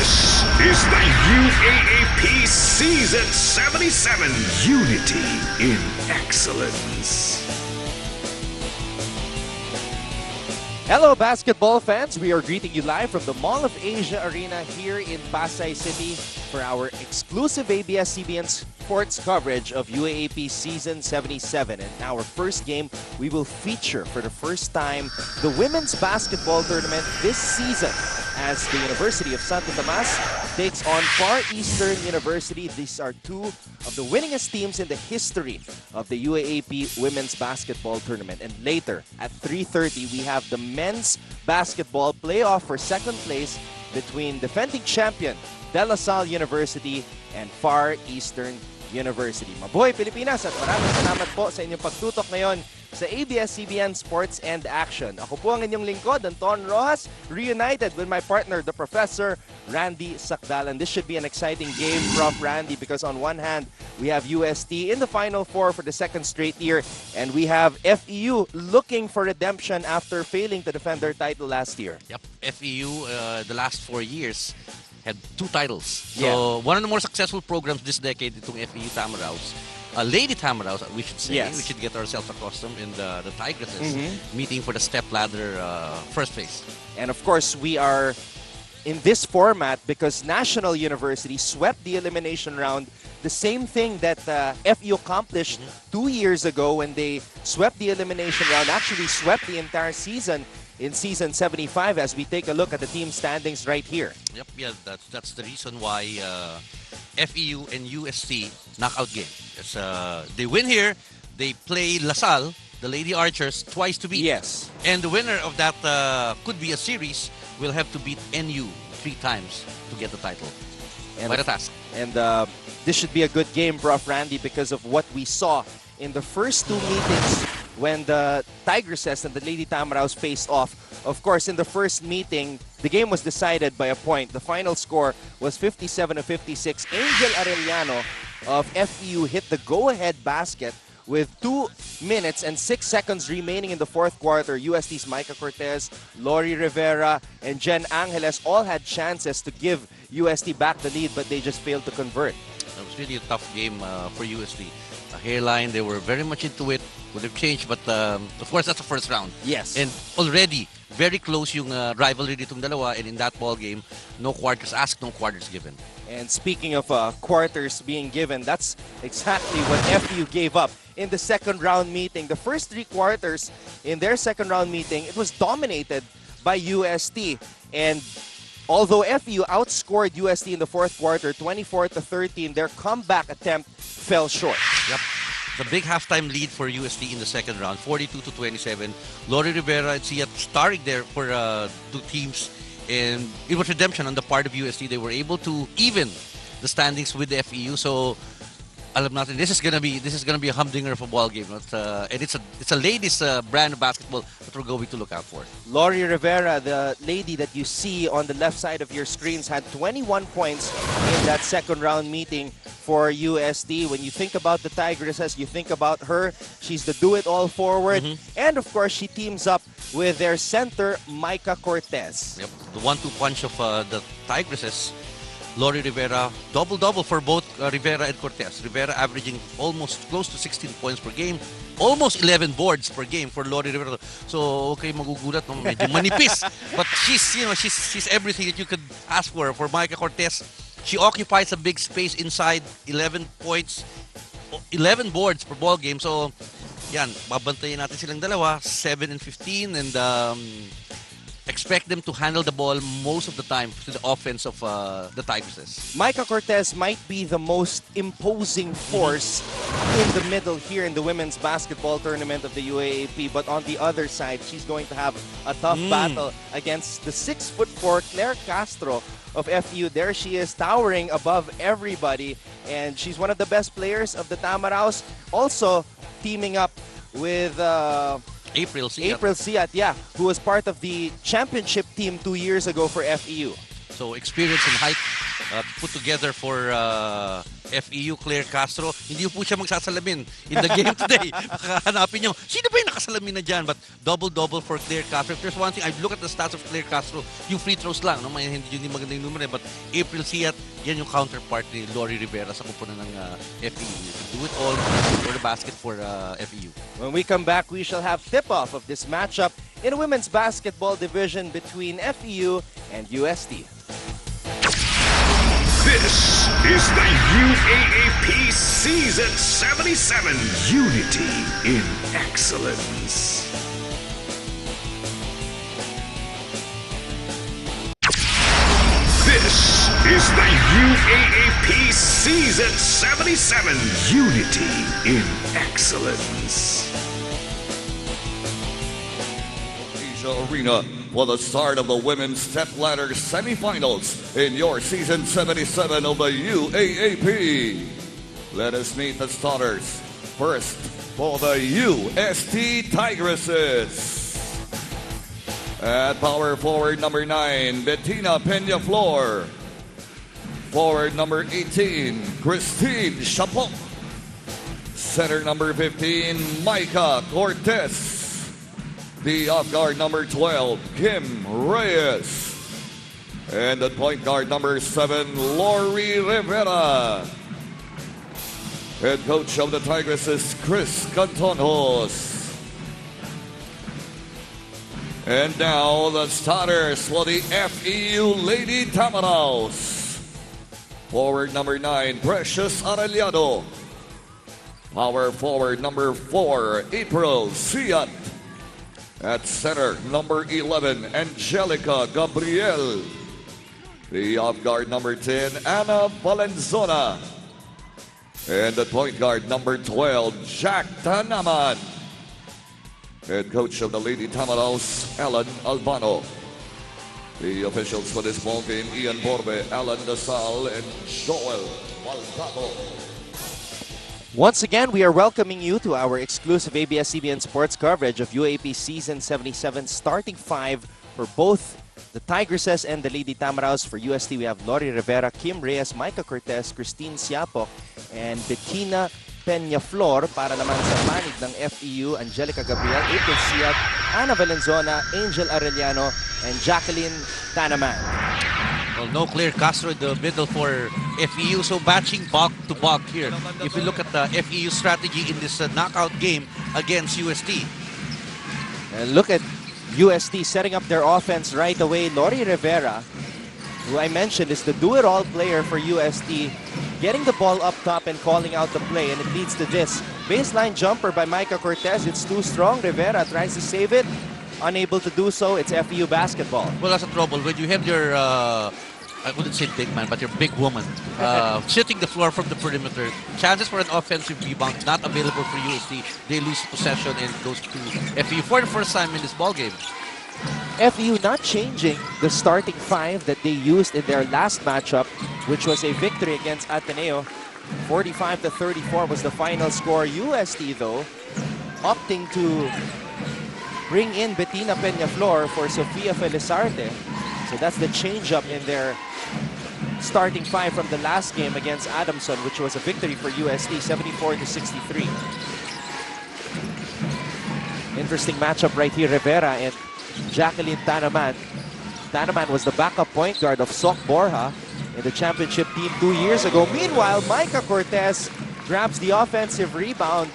This is the UAAP Season 77. Unity in Excellence. Hello, basketball fans. We are greeting you live from the Mall of Asia Arena here in Pasay City for our exclusive ABS-CBN sports coverage of UAAP Season 77. And in our first game, we will feature for the first time the women's basketball tournament this season as the University of Santo Tomas takes on Far Eastern University. These are two of the winningest teams in the history of the UAAP Women's Basketball Tournament. And later, at 3:30, we have the men's basketball playoff for second place between defending champion De La Salle University and Far Eastern University. Mabuhay Pilipinas at maraming salamat po sa inyong pagtutok ngayon sa ABS-CBN Sports and Action. Ako po ang inyong lingkod, Anton Rojas, reunited with my partner, the Professor Randy Sakdalan. This should be an exciting game, Prof. Randy, because on one hand, we have UST in the Final Four for the second straight year, and we have FEU looking for redemption after failing to defend their title last year. Yep, FEU, the last 4 years, had 2 titles. So, one of the more successful programs this decade, itong FEU Tamaraws. Lady Tamaraws, we should say. Yes. We should get ourselves accustomed in the Tigresses meeting for the step ladder first phase. And of course, we are in this format because National University swept the elimination round. The same thing that FEU accomplished 2 years ago when they swept the elimination round, actually swept the entire season in Season 75 as we take a look at the team standings right here. Yep, yeah, that's the reason why FEU and UST knockout game. It's, they win here, they play La Salle, the Lady Archers, twice to beat. Yes. And the winner of that could be a series will have to beat NU 3 times to get the title. And Quite a task. And this should be a good game, Prof. Randy, because of what we saw in the first 2 meetings when the Tigresses and the Lady Tamaraws faced off. Of course, in the first meeting, the game was decided by a point. The final score was 57-56. Angel Arellano of FEU hit the go-ahead basket with 2 minutes and 6 seconds remaining in the fourth quarter. UST's Micah Cortez, Lori Rivera, and Jen Angeles all had chances to give UST back the lead, but they just failed to convert. It was really a tough game for UST. A hairline, they were very much into it. Would have changed, but of course, that's the first round. Yes. And already, very close yung rivalry ditong dalawa, and in that ball game, no quarters asked, no quarters given. And speaking of quarters being given, that's exactly what FEU gave up in the second round meeting. The first 3 quarters in their second round meeting, it was dominated by UST. And although FEU outscored UST in the fourth quarter, 24-13, their comeback attempt fell short. Yep. The big halftime lead for UST in the second round, 42-27. Lori Rivera and Sia starring there for 2 teams. And it was redemption on the part of UST. They were able to even the standings with the FEU. So, alam natin, this is gonna be a humdinger of a ball game. And it's a ladies brand of basketball that we're going to look out for. Lori Rivera, the lady that you see on the left side of your screens, had 21 points in that second round meeting for UST. When you think about the Tigresses, you think about her. She's the do-it-all forward. And of course, she teams up with their center, Micah Cortez. Yep, the 1-2 punch of the Tigresses. Lori Rivera, double-double for both Rivera and Cortez. Rivera averaging almost close to 16 points per game. Almost 11 boards per game for Lori Rivera. So, okay, magugulat, no? Medyo manipis. But she's everything that you could ask for. For Micah Cortez, she occupies a big space inside, 11 points, 11 boards per ball game. So, yan, babantayin natin silang dalawa, 7 and 15, and expect them to handle the ball most of the time to the offense of the Tigresses. Micah Cortez might be the most imposing force in the middle here in the women's basketball tournament of the UAAP. But on the other side, she's going to have a tough battle against the 6'4" Claire Castro of FEU. There she is, towering above everybody. And she's one of the best players of the Tamaraws. Also teaming up with April Siat, yeah, who was part of the championship team 2 years ago for FEU. So experience and height put together for FEU, Claire Castro. Hindi po siya magsasalamin in the game today. Hanapin niyo, sino ba yung nakasalamin na dyan? But double-double for Claire Castro. If there's one thing, I've looked at the stats of Claire Castro, yung free throws lang. No? Hindi yun yung magandang numero. But April Siat, yan yung counterpart ni Lori Rivera sa kupunan ng FEU. Do it all for the basket for FEU. When we come back, we shall have tip-off of this matchup in a women's basketball division between FEU and UST. This is the UAAP Season 77 Unity in Excellence. This is the UAAP Season 77 Unity in Excellence. Asia Arena for the start of the women's step ladder semifinals in your Season 77 of the UAAP. Let us meet the starters. First, for the UST Tigresses. At power forward number 9, Bettina Peñaflor. Forward number 18, Christine Chapok. Center number 15, Micah Cortez. The off guard number 12, Kim Reyes. And the point guard number 7, Lori Rivera. Head coach of the Tigresses, Chris Cantonjos. And now the starters for the FEU Lady Tamaraws. Forward number 9, Precious Arellano. Power forward number 4, April Siat. At center, number 11, Angelica Gabriel. The off-guard, number 10, Ana Valenzona. And the point guard, number 12, Jack Tanaman. Head coach of the Lady Tamaraws, Alan Albano. The officials for this ball game, Ian Borbe, Alan Dasal, and Joel Valdato. Once again, we are welcoming you to our exclusive ABS-CBN sports coverage of UAAP Season 77 starting 5 for both the Tigresses and the Lady Tamaraws. For UST, we have Lori Rivera, Kim Reyes, Micah Cortez, Christine Siapok, and Bettina Peñaflor. Para naman sa panig ng FEU, Angelica Gabriel, April Siat, Ana Valenzona, Angel Arellano, and Jacqueline Tanaman. Well, no Claire Castro in the middle for FEU, so matching bog to bog here. If you look at the FEU strategy in this knockout game against UST. And look at UST setting up their offense right away. Lori Rivera, who I mentioned is the do-it-all player for UST, getting the ball up top and calling out the play, and it leads to this. Baseline jumper by Micah Cortez. It's too strong. Rivera tries to save it. Unable to do so. It's FEU basketball. Well, that's a trouble. When you have your, I wouldn't say big man, but your big woman shooting the floor from the perimeter, chances for an offensive rebound not available for UST. They lose possession and it goes to FEU for the first time in this ball game. FEU not changing the starting 5 that they used in their last matchup, which was a victory against Ateneo. 45-34 was the final score. UST, though, opting to bring in Bettina Peñaflor for Sofia Felizarte. So that's the change-up in their starting 5 from the last game against Adamson, which was a victory for UST, 74-63. Interesting matchup right here, Rivera and Jacqueline Tanaman. Tanaman was the backup point guard of Sok Borja in the championship team 2 years ago. Meanwhile, Micah Cortez grabs the offensive rebound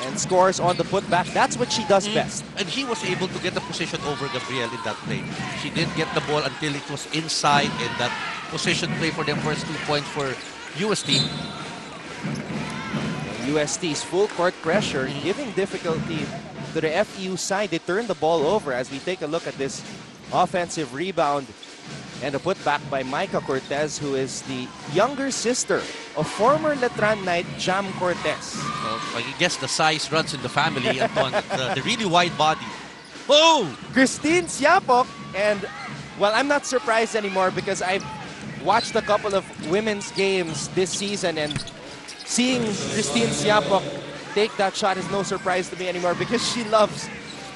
and scores on the putback. That's what she does best. And he was able to get the position over Gabriel in that play. She didn't get the ball until it was inside, and that position play for them first 2 points for UST. UST's full court pressure giving difficulty to the FEU side. They turn the ball over as we take a look at this offensive rebound and a putback by Micah Cortez, who is the younger sister of former Letran Knight Jam Cortez. Well, I guess the size runs in the family, Anton. The really wide body. Oh! Christine Siapok, and well, I'm not surprised anymore because I've watched a couple of women's games this season, and seeing Christine Siapok take that shot is no surprise to me anymore because she loves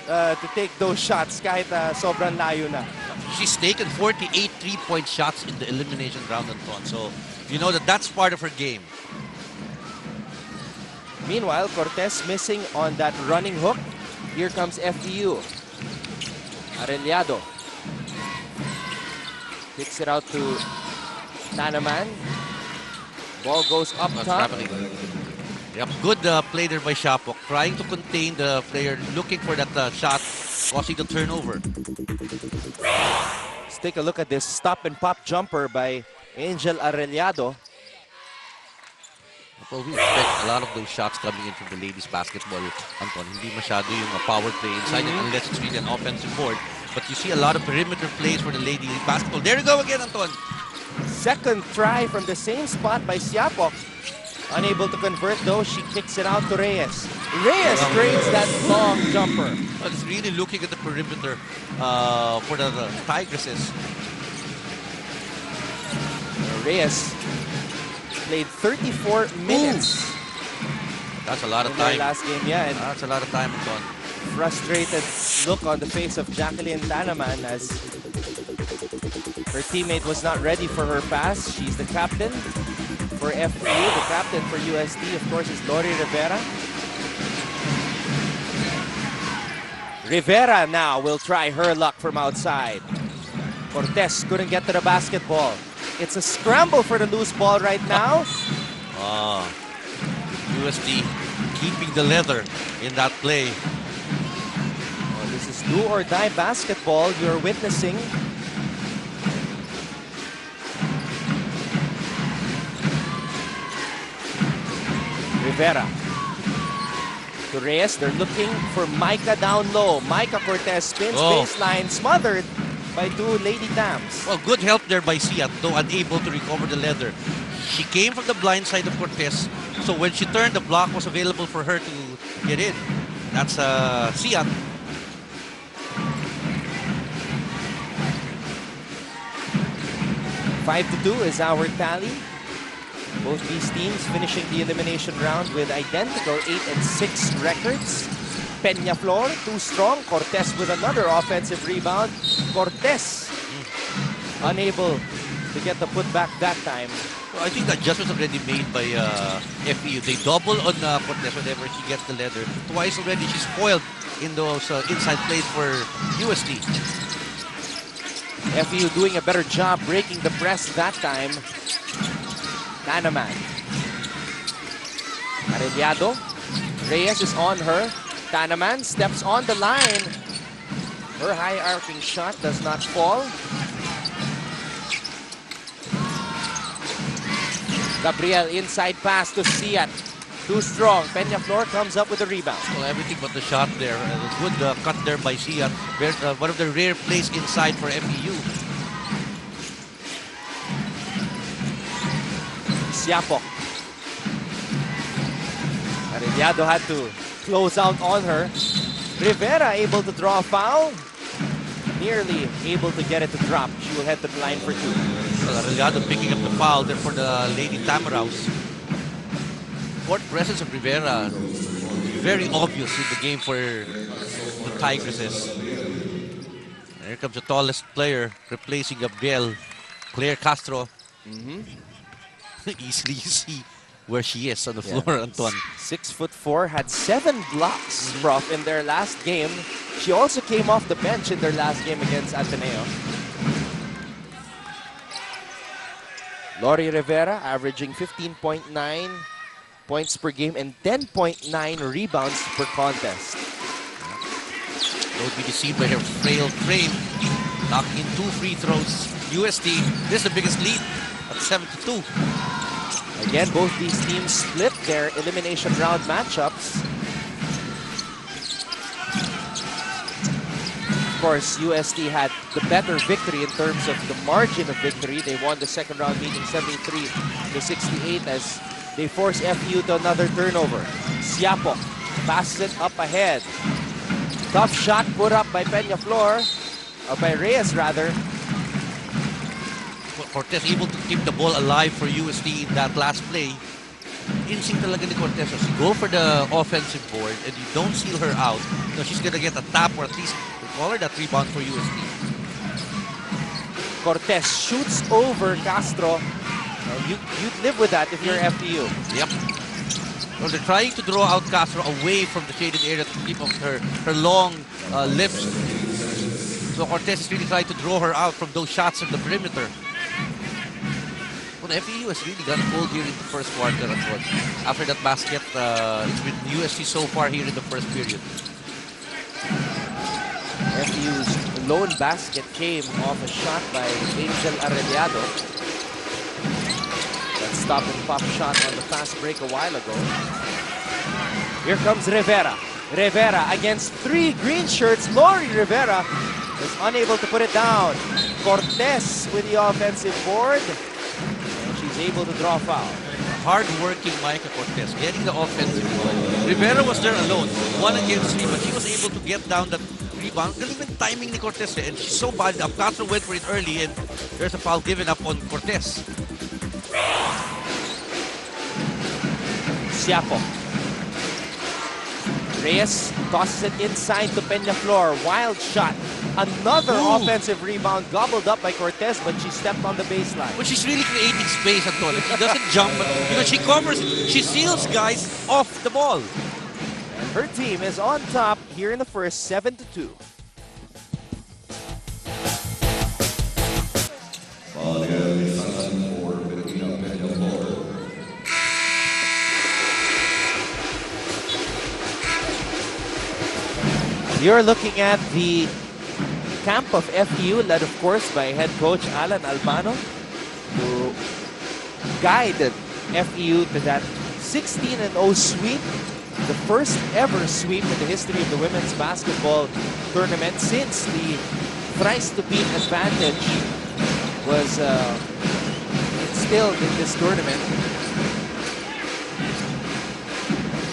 to take those shots kahit sobrang layo na. She's taken 48 3-point shots in the elimination round, Anton. So you know that that's part of her game. Meanwhile, Cortez missing on that running hook. Here comes FEU. Arellado kicks it out to Tanaman. Ball goes up What's top. happening? Yep, good play there by Shapok, trying to contain the player, looking for that shot, causing the turnover. Let's take a look at this stop and pop jumper by Angel Arellado. Well, we expect a lot of those shots coming in from the ladies basketball, Anton. Hindi masyado yung power play inside it unless it's really an offensive board. But you see a lot of perimeter plays for the lady basketball. There you go again, Anton. Second try from the same spot by Siapok. Unable to convert though, she kicks it out to Reyes. Reyes drains that long jumper. Well, it's really looking at the perimeter for the Tigresses. Reyes played 34 minutes. That's a lot of in their time. last game, yeah. And That's a lot of time, Anton. frustrated look on the face of Jacqueline Tanaman as her teammate was not ready for her pass. She's the captain for FEU. The captain for UST, of course, is Lori Rivera. Rivera now will try her luck from outside. Cortez couldn't get to the basketball. It's a scramble for the loose ball right now. UST keeping the leather in that play. Well, this is do or die basketball you're witnessing. Rivera to Reyes. They're looking for Micah down low. Micah Cortez spins baseline, smothered by two Lady Tams. Well, good help there by Siat, though unable to recover the leather. She came from the blind side of Cortez, so when she turned, the block was available for her to get in. That's Siat. Five to 2 is our tally. Both these teams finishing the elimination round with identical 8 and 6 records. Peñaflor, too strong. Cortez with another offensive rebound. Cortez unable to get the putback that time. Well, I think the adjustment's already made by FEU. They double on Cortez whenever she gets the leather. Twice already she's spoiled in those inside plays for UST. FEU doing a better job breaking the press that time. Tanaman. Arellado. Reyes is on her. Tanaman steps on the line. Her high arcing shot does not fall. Gabriel inside pass to Siat. Too strong. Peñaflor comes up with the rebound. Well, everything but the shot there. Good cut there by Siat. One of the rare plays inside for FEU. Siapok. Arellado had to close out on her. Rivera able to draw a foul. Nearly able to get it to drop. She will head to the line for two. Well, Arellado picking up the foul there for the Lady Tamaraws. Court presence of Rivera very obvious in the game for the Tigresses. Here comes the tallest player replacing Gabriel, Claire Castro. Easily you see where she is on the floor, Anton. 6'4", had 7 blocks, Prof, in their last game. She also came off the bench in their last game against Ateneo. Lori Rivera averaging 15.9 points per game and 10.9 rebounds per contest. Don't be deceived by her frail frame. Knocking in 2 free throws. UST, this is the biggest lead at 7-2. Again, both these teams split their elimination round matchups. Of course, UST had the better victory in terms of the margin of victory. They won the second round meeting 73-68 as they force FEU to another turnover. Siapok passes it up ahead. Tough shot put up by Peñaflor, or by Reyes rather. Cortez able to keep the ball alive for UST in that last play. Instinct talaga ni Cortez. As you go for the offensive board and you don't seal her out, she's gonna get a tap or at least call her that rebound for UST. 5 to 2 is our tally. Both these teams finishing the elimination round with identical 8 and 6 records. Peñaflor, too strong. Cortez with another offensive rebound. Rivera, Reyes, Siapok. Cortez shoots over Castro. And you'd live with that if you're FEU. Yep. Well, they're trying to draw out Castro away from the shaded area to keep off her long lips. So Cortez is really trying to draw her out from those shots in the perimeter. Well, FEU has really gone cold here in the first quarter as well. After that basket, it's been UST so far here in the first period. FEU's lone basket came off a shot by Angel Arellado. That stop and pop shot on the fast break a while ago. Here comes Rivera. Rivera against 3 green shirts. Lori Rivera is unable to put it down. Cortez with the offensive board. And she's able to draw foul. Hard-working Micah Cortez getting the offensive ball. Rivera was there alone, 1 against 3, but she was able to get down that rebound. Galing ng timing ni Cortez and she's so bad up. Castro went for it early and there's a foul given up on Cortez. Siapo. Reyes tosses it inside to Peñaflor. Wild shot. Another offensive rebound gobbled up by Cortez, but she stepped on the baseline. But she's really creating space, Antonio. She doesn't jump, but she covers it. She seals guys off the ball. And her team is on top here in the first, 7-2. You're looking at the camp of FEU, led of course by head coach Alan Albano, who guided FEU to that 16-0 sweep, the first ever sweep in the history of the women's basketball tournament since the thrice-to-beat advantage was instilled in this tournament.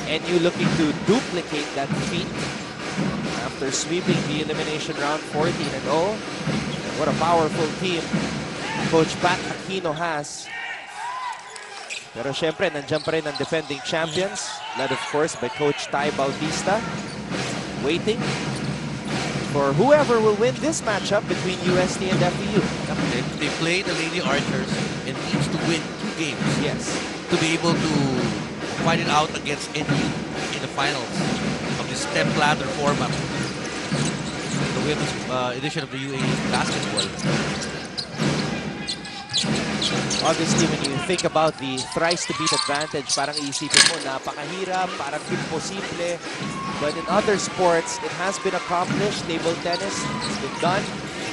And you looking to duplicate that feat after sweeping the elimination round 14-0. What a powerful team Coach Pat Aquino has. Pero syempre, nandiyan pa rin ang defending champions, led of course by Coach Ty Bautista, waiting for whoever will win this matchup between UST and FEU. They play the Lady Archers and needs to win 2 games. Yes. To be able to fight it out against NU in the finals of this step ladder format. The women's edition of the UAAP basketball. Obviously, when you think about the thrice-to-beat advantage, parang iisipin mo, napakahirap, parang imposible. But in other sports, it has been accomplished. Table tennis has been done.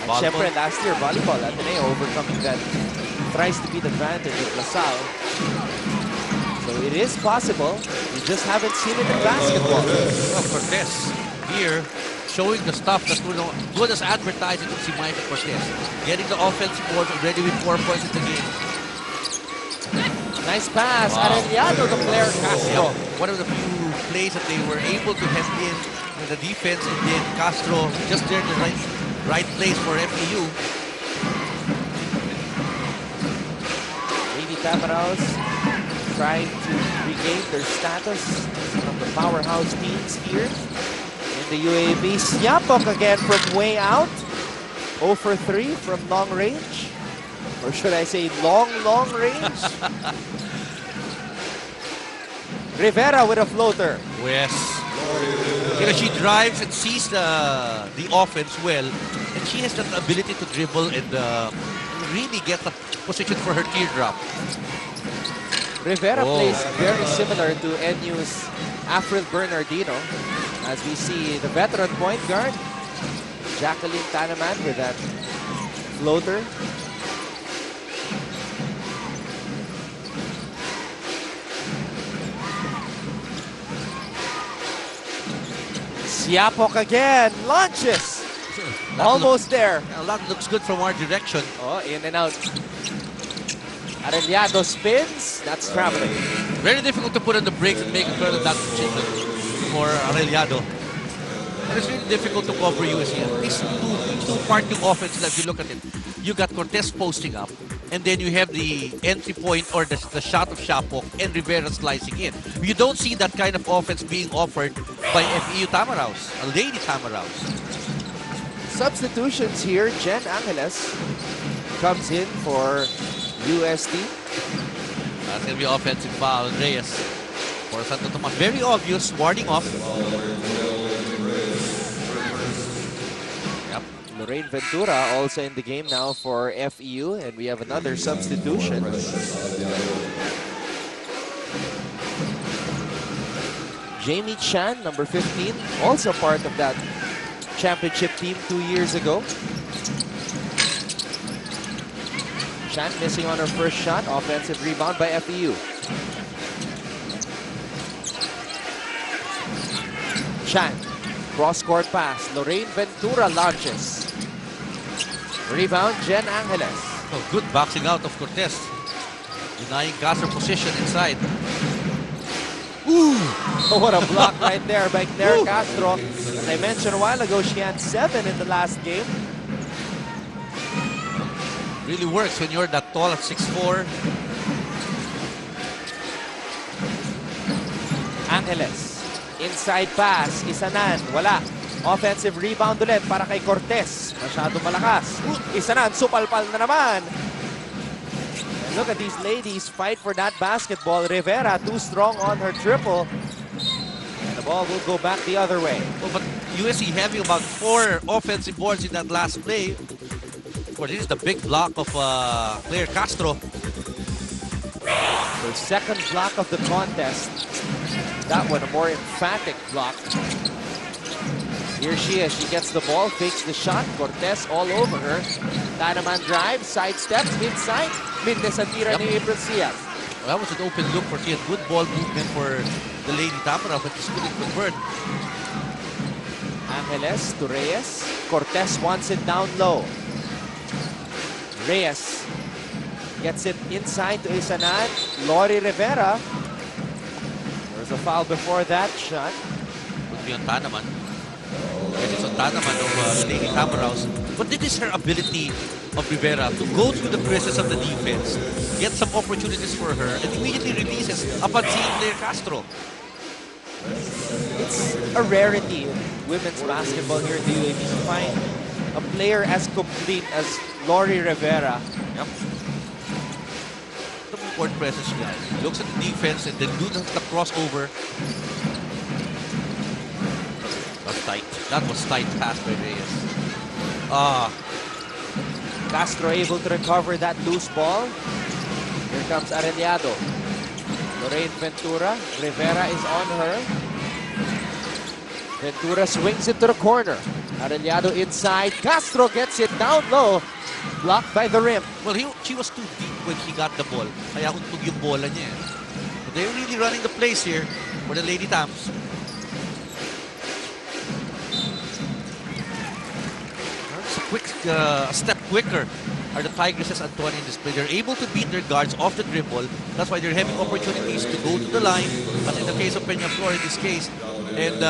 And syempre, last year, volleyball, Ateneo overcoming that thrice-to-beat advantage with LaSalle. So it is possible. You just haven't seen it in basketball. Well, Cortez here showing the stuff that good as advertising to see Micah Cortez. Getting the offensive board already with 4 points in the game. Nice pass. Wow. Arellado to Claire Castro. One of the few plays that they were able to hem in the defense, and then Castro just there in the right place for FEU. Lady Tamaraos trying to regain their status from the powerhouse teams here in the UAAP. Siapok again from way out. 0 for 3 from long range. Or should I say long range? Rivera with a floater. Yes. You know, she drives and sees the offense well. And she has that ability to dribble and really get the position for her teardrop. Rivera plays very similar to NU's Afril Bernardino. As we see the veteran point guard, Jacqueline Tanaman with that floater. Siapok again, launches. Almost there. That looks good from our direction. Oh, in and out. Arellado spins. That's traveling. Very difficult to put on the brakes and make a turn of that position for Arellado. And it's really difficult to cover USC. These two-part offense, if you look at it, you got Cortez posting up, and then you have the entry point or the shot of Siapok and Rivera slicing in. You don't see that kind of offense being offered by FEU Tamaraos, a Lady Tamaraos. Substitutions here. Jen Angeles comes in for UST. That's going to be offensive foul. Reyes for Santo Tomas. Very obvious, warding off. Yep. Lorraine Ventura also in the game now for FEU, and we have another substitution. Jamie Chan, number 15, also part of that championship team 2 years ago. Chan missing on her first shot. Offensive rebound by FEU. Chan, cross-court pass. Lorraine Ventura launches. Rebound, Jen Angeles. Oh, good boxing out of Cortez. Denying Castro position inside. Ooh! Oh, what a block right there by Claire Castro. As I mentioned a while ago, she had 7 in the last game. Really works when you're that tall at 6'4". Angeles. Inside pass. Isanan. Wala. Offensive rebound ulit para kay Cortez. Masyado malakas. Isanan. Supalpal na naman. And look at these ladies fight for that basketball. Rivera too strong on her triple. And the ball will go back the other way. Oh, but USC having about 4 offensive boards in that last play. Of course, this is the big block of Claire Castro. The second block of the contest. That one a more emphatic block. Here she is. She gets the ball, fakes the shot. Cortez all over her. Tanaman drives, sidesteps, inside. Mindes ang tira ni April Cias. Well, that was an open look for she had good ball movement for the Lady Tamara, but she couldn't convert. Angeles to Reyes. Cortez wants it down low. Reyes gets it inside to Isanan. Lori Rivera. There's a foul before that shot. Would be on Tanaman. Yes, it's on Tanaman of the Lady Tamaras. But this is her ability of Rivera to go through the presses of the defense, get some opportunities for her, and immediately releases upon seeing Claire Castro. It's a rarity in women's basketball here in the UAAP to find a player as complete as Lori Rivera. Yep. The court presses guy. Looks at the defense and then do the crossover. That's tight. That was tight pass by Reyes. Castro able to recover that loose ball. Here comes Arellado. Lorraine Ventura. Rivera is on her. Ventura swings it to the corner. Arellado inside. Castro gets it down low. Blocked by the rim. Well, she was too deep when she got the ball. Kaya untog yung bola niya. But they're really running the place here for the Lady Tams. It's a quick step quicker are the Tigresses and Tony in this play. They're able to beat their guards off the dribble. That's why they're having opportunities to go to the line, as in the case of Peñaflor in this case. And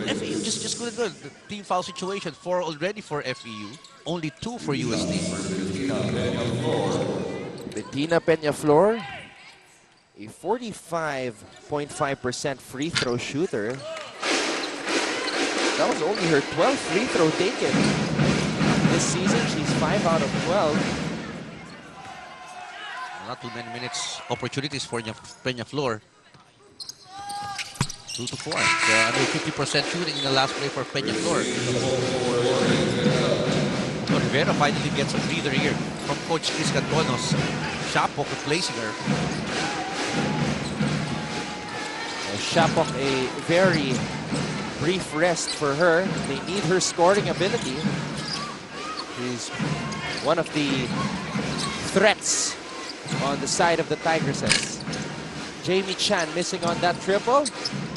FEU just couldn't do it. The team foul situation, 4 already for FEU, only 2 for UST. Bettina Peñaflor, a 45.5% free throw shooter. That was only her 12th free throw taken. This season, she's 5 out of 12. Not too many minutes opportunities for Peñaflor. 2 to 4. Under 50% shooting in the last play for Peñaflor. So Rivera finally gets a breather here from Coach Chris Cantonos. Shapok replacing her. Shapok, a very brief rest for her. They need her scoring ability. She's one of the threats on the side of the Tigresses. Jamie Chan missing on that triple.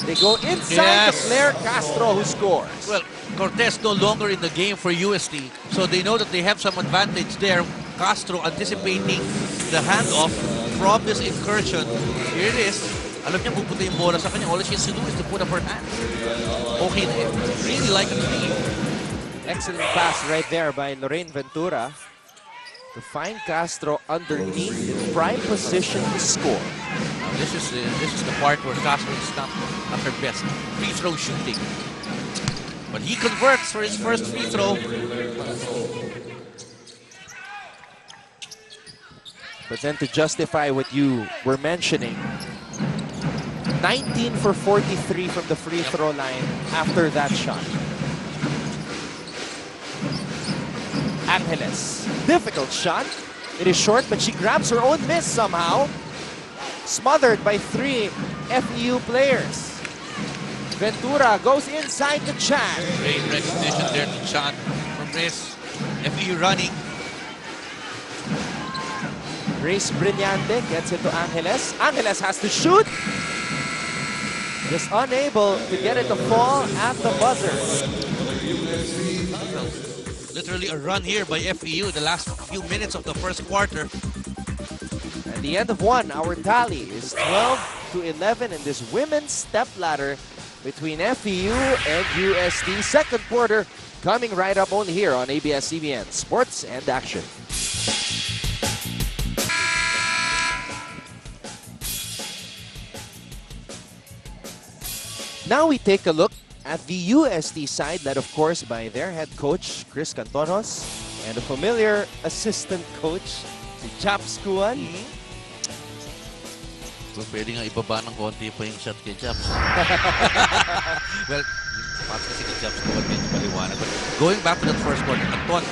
They go inside to Claire Castro, who scores. Well, Cortez no longer in the game for UST, so they know that they have some advantage there. Castro anticipating the handoff from this incursion. Here it is. Alam niya pupunta yung bola sa kanya. All she has to do is to put up her hands. Okay na eh. Really like a team. Excellent pass right there by Lorraine Ventura to find Castro underneath in prime position to score. This is the part where Castro is not at her best. Free throw shooting. But he converts for his first free throw. But then to justify what you were mentioning, 19 for 43 from the free throw line after that shot. Angeles, difficult shot. It is short, but she grabs her own miss somehow. Smothered by 3 FEU players. Ventura goes inside to Chan. Great recognition there to Chan from Reyes. FEU running. Grace Brillante gets it to Angeles. Angeles has to shoot. Just unable to get it to fall at the buzzer. Literally a run here by FEU the last few minutes of the first quarter. At the end of one, our tally is 12 to 11 in this women's stepladder between FEU and UST. Second quarter coming right up only here on ABS-CBN Sports and Action. Now we take a look at the UST side, led of course by their head coach, Chris Cantonos, and a familiar assistant coach, si Chaps Kuan. So, pwede nga ibaba ng konti pa yung shot kay Chaps. Well, pass kasi kay Chaps Kuan medyo maliwanag. But going back to that first quarter, Anton,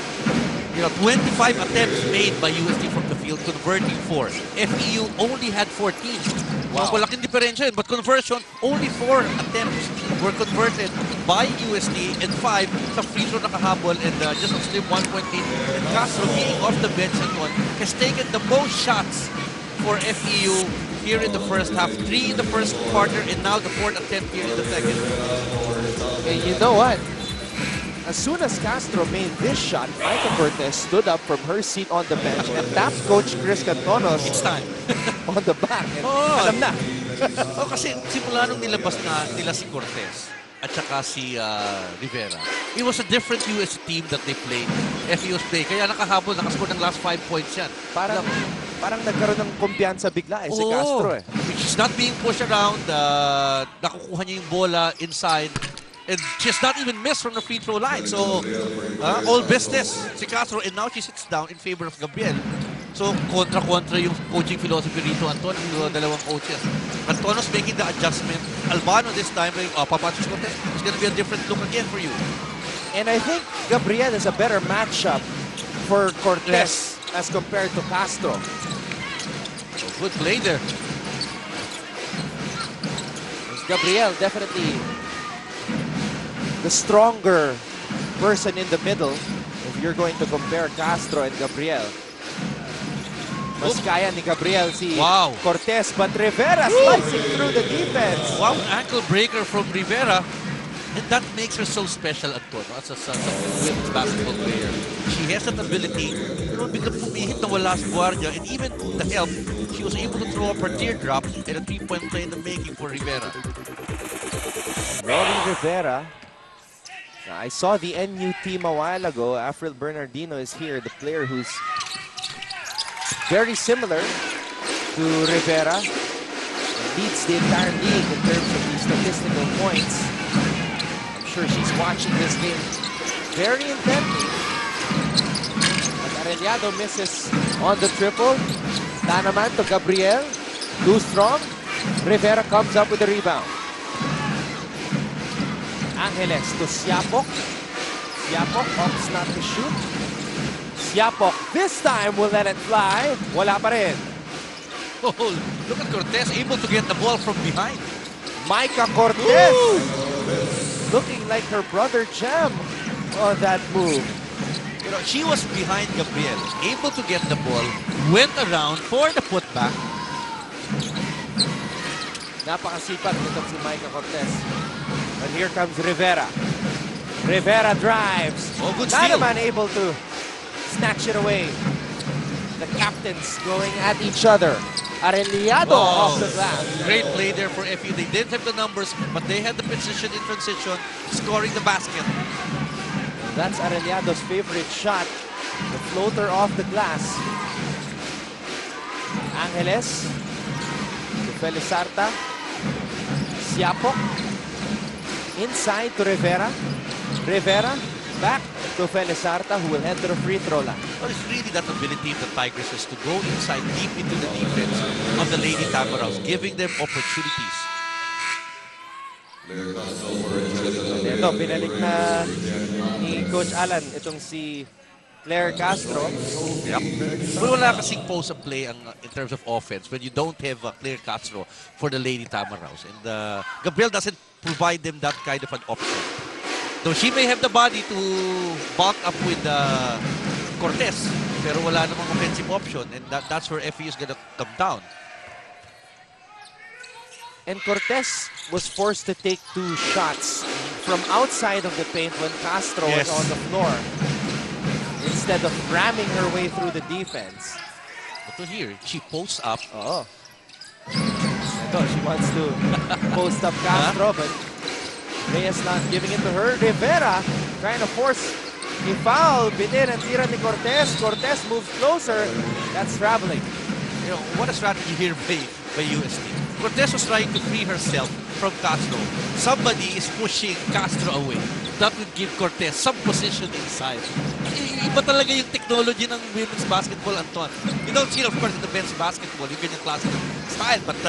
25 attempts made by UST from the field, converting 4. FEU only had 14. Wow. So, malaking diferensya yun. But conversion, only 4 attempts were converted by UST and 5 sa free throw nakahabol and just a slim 1.8. And Castro, being off the bench and on, has taken the most shots for FEU here in the first half. 3 in the first quarter and now the 4th attempt here in the second. And you know what? As soon as Castro made this shot, Micah Cortez stood up from her seat on the bench and tapped Coach Chris Cantonos It's time. on the back. And Oh. alam na. Kasi simula nung nilabas na nila si Cortez at saka si Rivera, it was a different US team that they played. FEU's play. Kaya nakahabol, nakascore ng last 5 points yan. Parang nagkaroon ng kumpiyansa bigla si Castro eh. She's not being pushed around. Nakukuha niya yung bola inside. And she's not even missed from the free throw line. So, all business si Castro. And now she sits down in favor of Gabriel. So, kontra-kontra yung coaching philosophy rito, Anton, yung dalawang coaches. Antono's making the adjustment. Albano this time, papatos ko, it's gonna be a different look again for you. And I think Gabriel is a better matchup for Cortez as compared to Castro. So, good play there. Gabriel definitely the stronger person in the middle if you're going to compare Castro and Gabriel. Mas kaya ni Gabriel si Cortez, but Rivera slicing through the defense. Wow, ankle breaker from Rivera. And that makes her so special, Anton, as a women's basketball player. She has that ability, biglang pumihit na wala sa guardia, and even the help, she was able to throw up her teardrop and a 3-point play in the making for Rivera. Rory Rivera. Now, I saw the NU team a while ago. Afril Bernardino is here, the player who's very similar to Rivera. Leads the entire league in terms of the statistical points. I'm sure she's watching this game very intently. But Arellano misses on the triple. Tanaman to Gabriel. Too strong. Rivera comes up with the rebound. Angeles to Siapok. Siapok opts not to shoot. Siapok this time will let it fly. Wala pa rin. Oh, look at Cortez able to get the ball from behind. Micah Cortez looking like her brother Jam on that move. She was behind Gabriel, able to get the ball, went around for the putback. Napakasipat nitong si Micah Cortez. But here comes Rivera. Rivera drives. Oh, good steal. Tanaman able to snatch it away. The captains going at each other. Arellano off the glass. Great play there for FEU. They didn't have the numbers, but they had the position in transition, scoring the basket. That's Arellano's favorite shot. The floater off the glass. Angeles. To Felizarta. Siapok. Inside to Rivera. Rivera Back to Felizarta, who will head to the free throw line. Well, it's really that ability of the Tigresses to go inside deep into the defense of the Lady Tamaraws, giving them opportunities. Ito, pinalik na ni Coach Alan itong si Claire Castro. Yep. Well, wala kasing post and play in terms of offense when you don't have Claire Castro for the Lady Tamaraws. And Gabriel doesn't provide them that kind of an option. Though she may have the body to bulk up with Cortez, pero wala namang offensive option, and that's where FEU is gonna come down. And Cortez was forced to take 2 shots from outside of the paint when Castro was on the floor, instead of ramming her way through the defense. But here, she posts up. Oh. Ito, she wants to post up Castro, but Reyes not giving it to her. Rivera trying to force a foul. Bitin and tira ni Cortez. Cortez moves closer. That's traveling. You know, what a strategy here by UST. Cortez was trying to free herself from Castro. Somebody is pushing Castro away. That would give Cortez some position inside. Iba talaga yung technology ng women's basketball, Anton. You don't see it, of course, in the men's basketball, yung ganyang klase ng style. But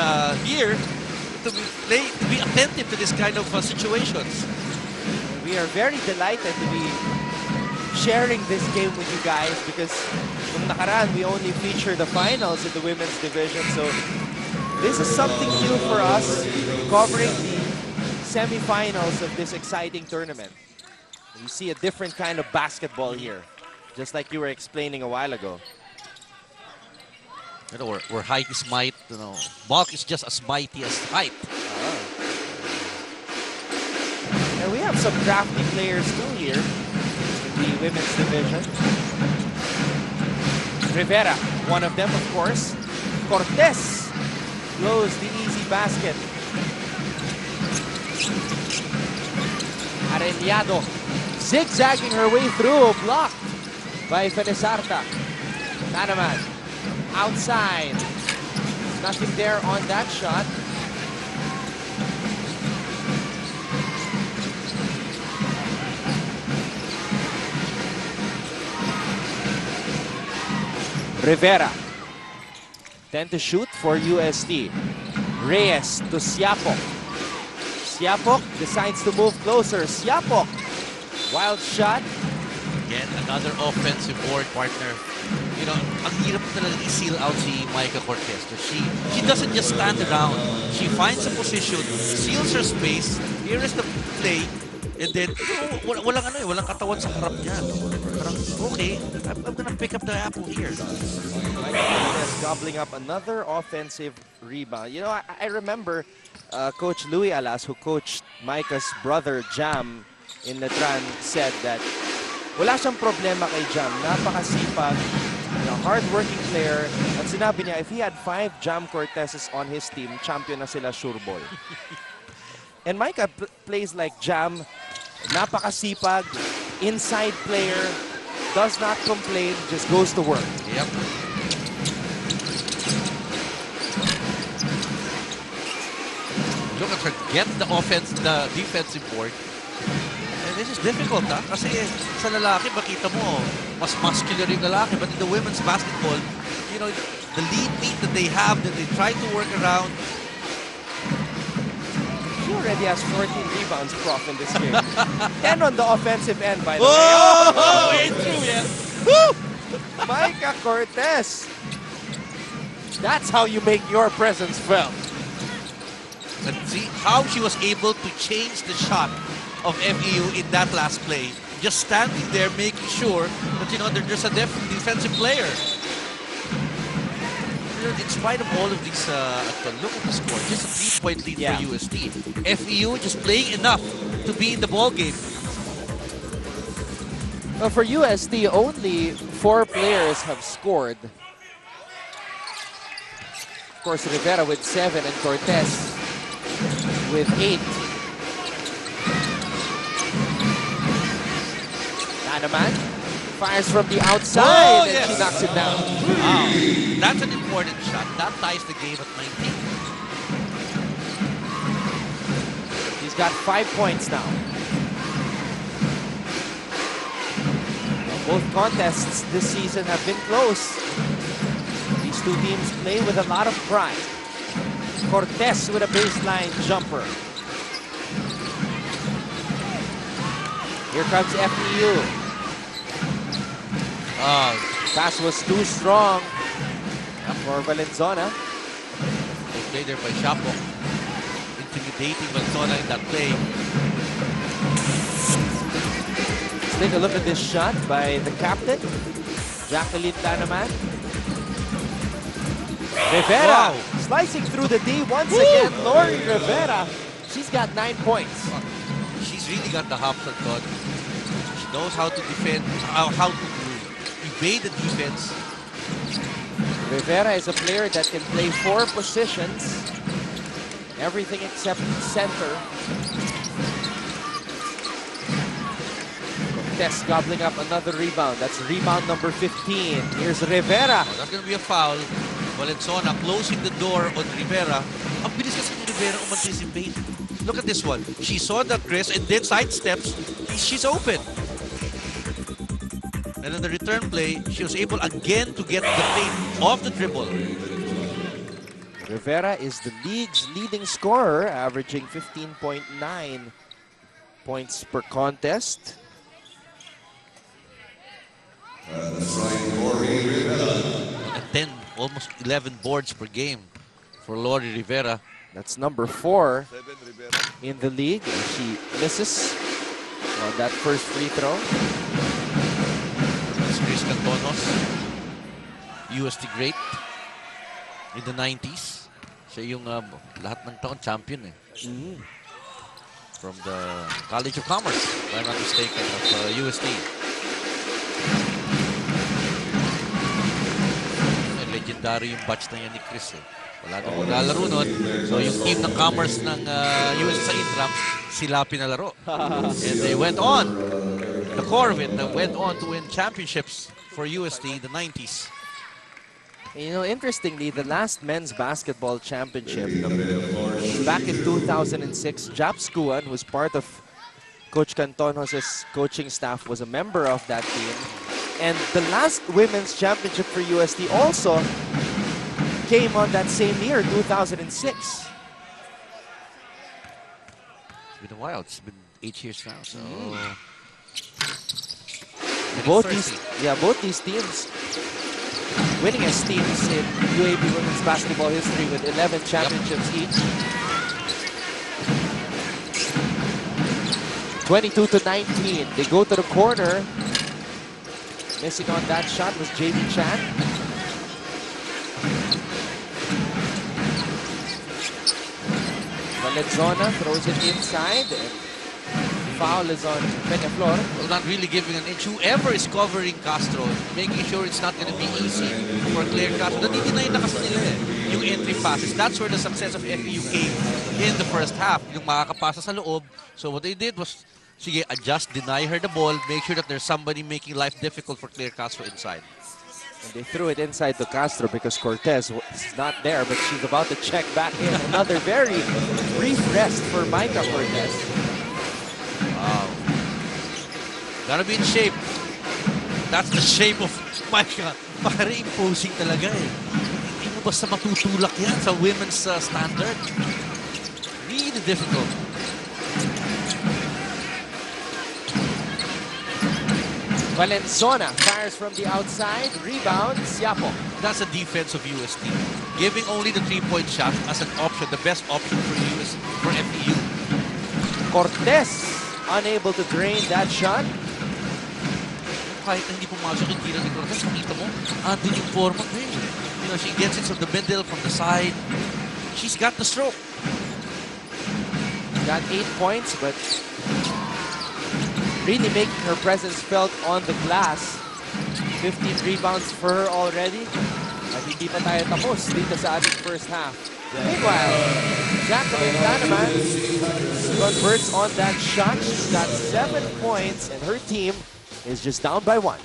here, to be attentive to this kind of situations. We are very delighted to be sharing this game with you guys because nung nakaraan, we only feature the finals in the women's division. So this is something new for us, covering the semifinals of this exciting tournament. You see a different kind of basketball here, just like you were explaining a while ago. You know, where height is might, you know, bulk is just as mighty as height. And we have some crafty players too here in the women's division. Rivera, one of them, of course. Cortez blows the easy basket. Arellado zigzagging her way through, blocked by Felizarta. Tanaman outside. Nothing there on that shot. Rivera. 10 to shoot for UST. Reyes to Siapok. Siapok decides to move closer. Siapok. Wild shot. Again, another offensive board partner. You know, ang hirap talaga i-seal out si Micah Cortez. So she doesn't just stand around. She finds a position, seals her space. Here is the play. And then, walang katawan sa harap niya. Parang, okay, I'm gonna pick up the apple here. Cortez gobbling up another offensive rebound. You know, I remember Coach Louis Alas, who coached Micah's brother Jam in Letran, said that wala siyang problema kay Jam. Napakasipag, hard-working player. At sinabi niya, if he had 5 Jam Cortezes on his team, champion na sila sure ball. And Micah plays like Jam. Napakasipag, inside player, does not complain, just goes to work. Yep. Look at her get the defensive board. And this is difficult, ha? Kasi sa lalaki, makita mo, mas muscular yung lalaki. But in the women's basketball, you know, the lead meat that they have, that they try to work around. She already has 14 rebounds, Prof, in this game. 10 on the offensive end, by the way. Oh, way through, yes. Woo! Micah Cortez. That's how you make your presence felt. And see how she was able to change the shot of FEU in that last play. Just standing there, making sure that, you know, there's a defensive player. In spite of all of these, look at the score. Just a 3-point lead for UST. FEU just playing enough to be in the ball game. Well, for UST, only 4 players have scored. Of course, Rivera with 7 and Cortez with 8. Tanaman fires from the outside and she knocks it down. Wow, that's an important shot. That ties the game at 19. He's got 5 points now. Both contests this season have been close. These two teams play with a lot of pride. Cortez with a baseline jumper. Here comes FEU. Pass was too strong for Valenzuela. Good play there by Chapo. Intimidating Valenzuela in that play. Let's take a look at this shot by the captain, Jacqueline Tanaman. Rivera slicing through the D once again. Lori Rivera, she's got 9 points. She's really got the hops on God. She knows how to defend, how to evade the defense. Rivera is a player that can play 4 positions, everything except center. Cortez gobbling up another rebound. That's rebound number 15. Here's Rivera. Oh, that's going to be a foul. Valenzuela closing the door on Rivera. Ang bilis kasi ni Rivera umanticipate. Look at this one. She saw the Chris and then sidesteps. She's open. And on the return play, she was able again to get the play off the dribble. Rivera is the league's leading scorer, averaging 15.9 points per contest. And then Almost 11 boards per game for Lori Rivera. That's number 4 in the league. And she misses on that first free throw. That's Chris Cantonos, UST great in the 90s. Siya yung lahat ng taon champion eh. From the College of Commerce, if I'm not mistaken, of UST. Legendary yung batch na yan ni Chris eh. Wala nang maglalaro nun. So yung team ng Commerce ng US sa Intram, sila pinalaro. And they went on. The core of it went on to win championships for UST in the 90s. You know, interestingly, the last men's basketball championship back in 2006, Japs Kuan, who was part of Coach Cantonos' coaching staff, was a member of that team. And the last women's championship for UST also came on that same year, 2006. It's been a while. It's been 8 years now. So both these teams winning as teams in UAAP women's basketball history with 11 championships each. 22-19. They go to the corner. Missing on that shot was Jamie Chan. Valenzuela throws it inside. Foul is on Peñaflor. Well, not really giving an inch. Whoever is covering Castro, making sure it's not going to be easy for Claire Castro. Nadi-deny na kasi nila eh, yung entry passes. That's where the success of FEU came in the first half. Yung makakapasa sa loob. So what they did was, sige, adjust, deny her the ball, make sure that there's somebody making life difficult for Claire Castro inside. And they threw it inside to Castro because Cortez is not there, but she's about to check back in. Another very brief rest for Micah Cortez. Wow. Gotta be in shape. That's the shape of Micah. Pare imposing talaga eh. Hindi mo basta matutulak yan sa women's standard. Really difficult. Valenzuela fires from the outside, rebound, Siapo. That's the defense of UST. Giving only the 3-point shot as an option, the best option for FEU. Cortez unable to drain that shot. Kahit hindi pumasok yung tira ni Cortez, makita mo, andun yung format eh. You know, she gets it from the middle, from the side. She's got the stroke. Got 8 points, but really making her presence felt on the glass. 15 rebounds for her already. At hindi pa tayo tapos dito sa ating first half. Meanwhile, Jacqueline Tanaman converts on that shot. She's got 7 points and her team is just down by 1.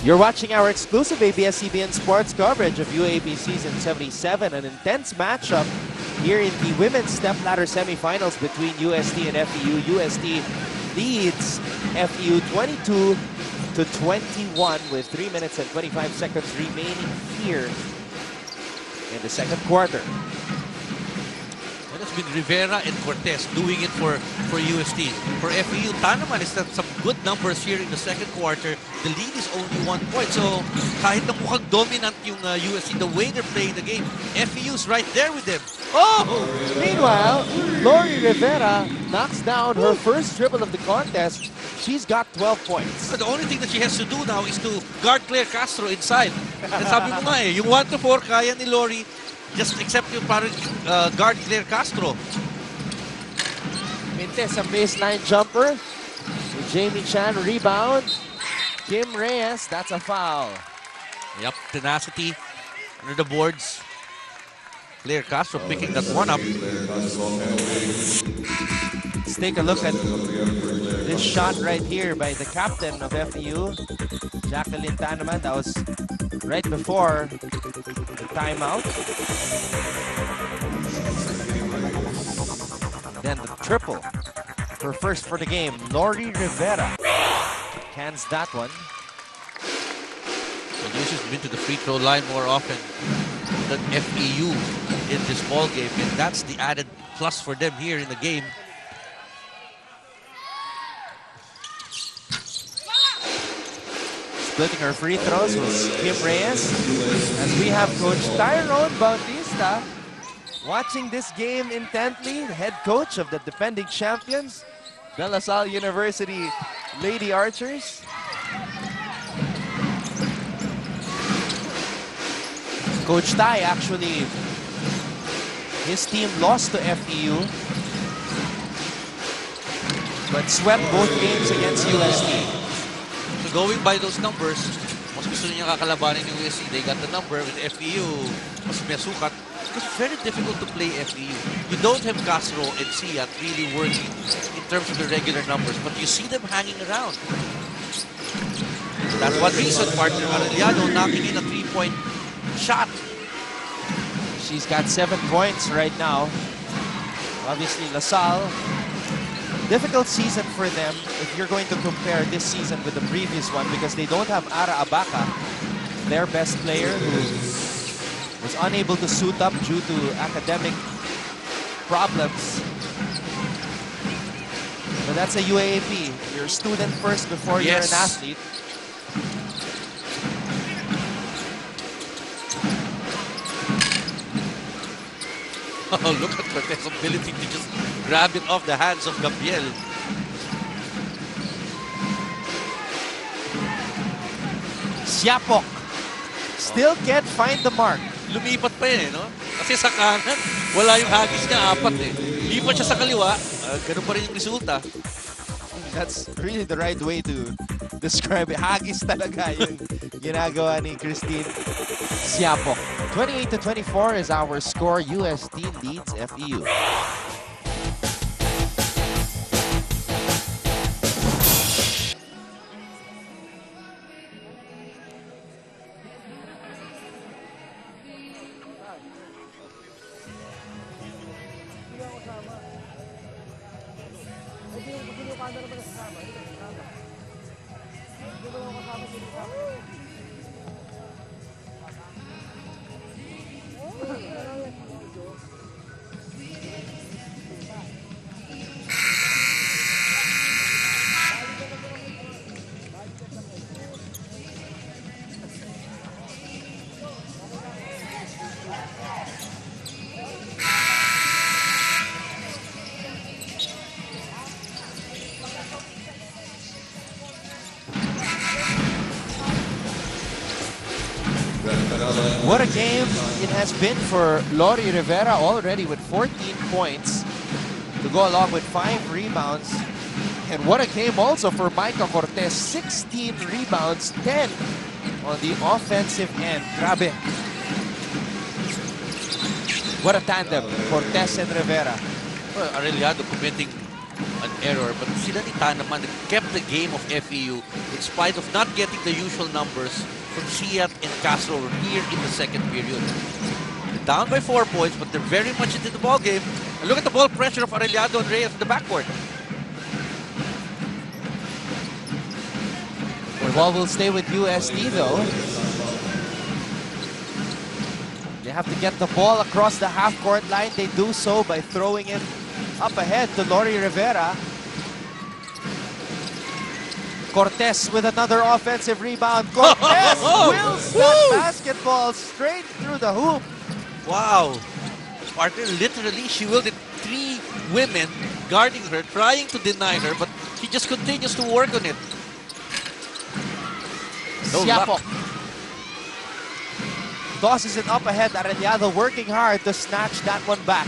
You're watching our exclusive ABS-CBN sports coverage of UAAP Season 77, an intense matchup here in the women's stepladder semifinals between UST and FEU. UST leads FEU 22 to 21 with 3 minutes and 25 seconds remaining here in the second quarter. It has been Rivera and Cortez doing it for UST. For FEU, Tanaman is that some good numbers here in the second quarter. The lead is only 1 point. So kahit na mukhang dominant yung UST, the way they're playing the game, FEU's right there with them. Oh! Meanwhile, Lori Rivera knocks down her first dribble of the contest. She's got 12 points. So the only thing that she has to do now is to guard Claire Castro inside. And sabi mo nga yung 1 to 4 kaya ni Lori, just except yung parang guard Claire Castro. Mintes, a baseline jumper. Jamie Chan rebound. Kim Reyes, that's a foul. Yep, tenacity under the boards. Claire Castro picking that one up. Let's take a look at this shot right here by the captain of FEU, Jacqueline Tanaman. That was right before the timeout. Then the triple. Her first for the game, Lori Rivera cans that one. So Lucius has been to the free throw line more often than FEU in this ball game, and that's the added plus for them here in the game. Splitting her free throws was Kim Reyes. As we have Coach Tyrone Bautista watching this game intently, the head coach of the defending champions, De La Salle University Lady Archers. Coach Ty actually, his team lost to FEU, but swept both games against UST. So going by those numbers, mas gusto niya kakalabanin yung UST. They got the number with FEU, mas may sukat. It's very difficult to play FEU. You don't have Castro and Siat really working in terms of the regular numbers, but you see them hanging around. That's one reason partner Arellano knocking in a 3-point shot. She's got 7 points right now. Obviously, La Salle, difficult season for them if you're going to compare this season with the previous one because they don't have Ara Abaca, their best player, who was unable to suit up due to academic problems. But that's a UAAP. You're a student first before you're an athlete. Oh, look at Cortez's ability to just grab it off the hands of Gabriel. Siapok still can't find the mark. Lumipat pa yun, no? Kasi sa kanan, wala yung hagis niya, 4 eh. Lipat siya sa kaliwa, ganun pa rin yung resulta. That's really the right way to describe it. Hagis talaga yung ginagawa ni Christine Siapok. 28 to 24 is our score. UST leads FEU. What a game it has been for Lori Rivera, already with 14 points to go along with 5 rebounds. And what a game also for Micah Cortez, 16 rebounds, 10 on the offensive end. Grabe. What a tandem, Cortez and Rivera. Well, Arellano committing an error, but sila ni Tanaman kept the game of FEU in spite of not getting the usual numbers from Siat and Castro here in the second period. They're down by 4 points, but they're very much into the ball game. And look at the ball pressure of Arellano and Reyes in the backcourt. The ball will stay with UST though. They have to get the ball across the half-court line. They do so by throwing it up ahead to Lori Rivera. Cortez with another offensive rebound. Cortez wills that basketball straight through the hoop. Wow. Partner, literally, she wielded 3 women guarding her, trying to deny her, but she just continues to work on it. No Siapok luck. tosses it up ahead. Arellano working hard to snatch that one back.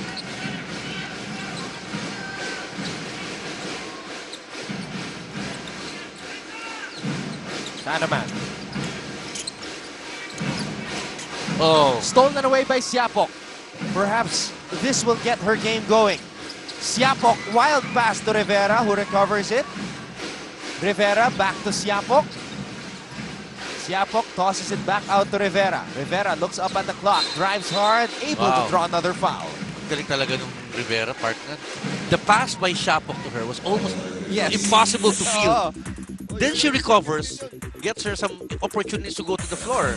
Tanaman. Oh. Stolen away by Siapok. Perhaps this will get her game going. Siapok, wild pass to Rivera, who recovers it. Rivera back to Siapok. Siapok tosses it back out to Rivera. Rivera looks up at the clock, drives hard, able to draw another foul. Galing talaga nung Rivera, partner. The pass by Siapok to her was almost impossible to feel. Then she recovers, gets her some opportunities to go to the floor.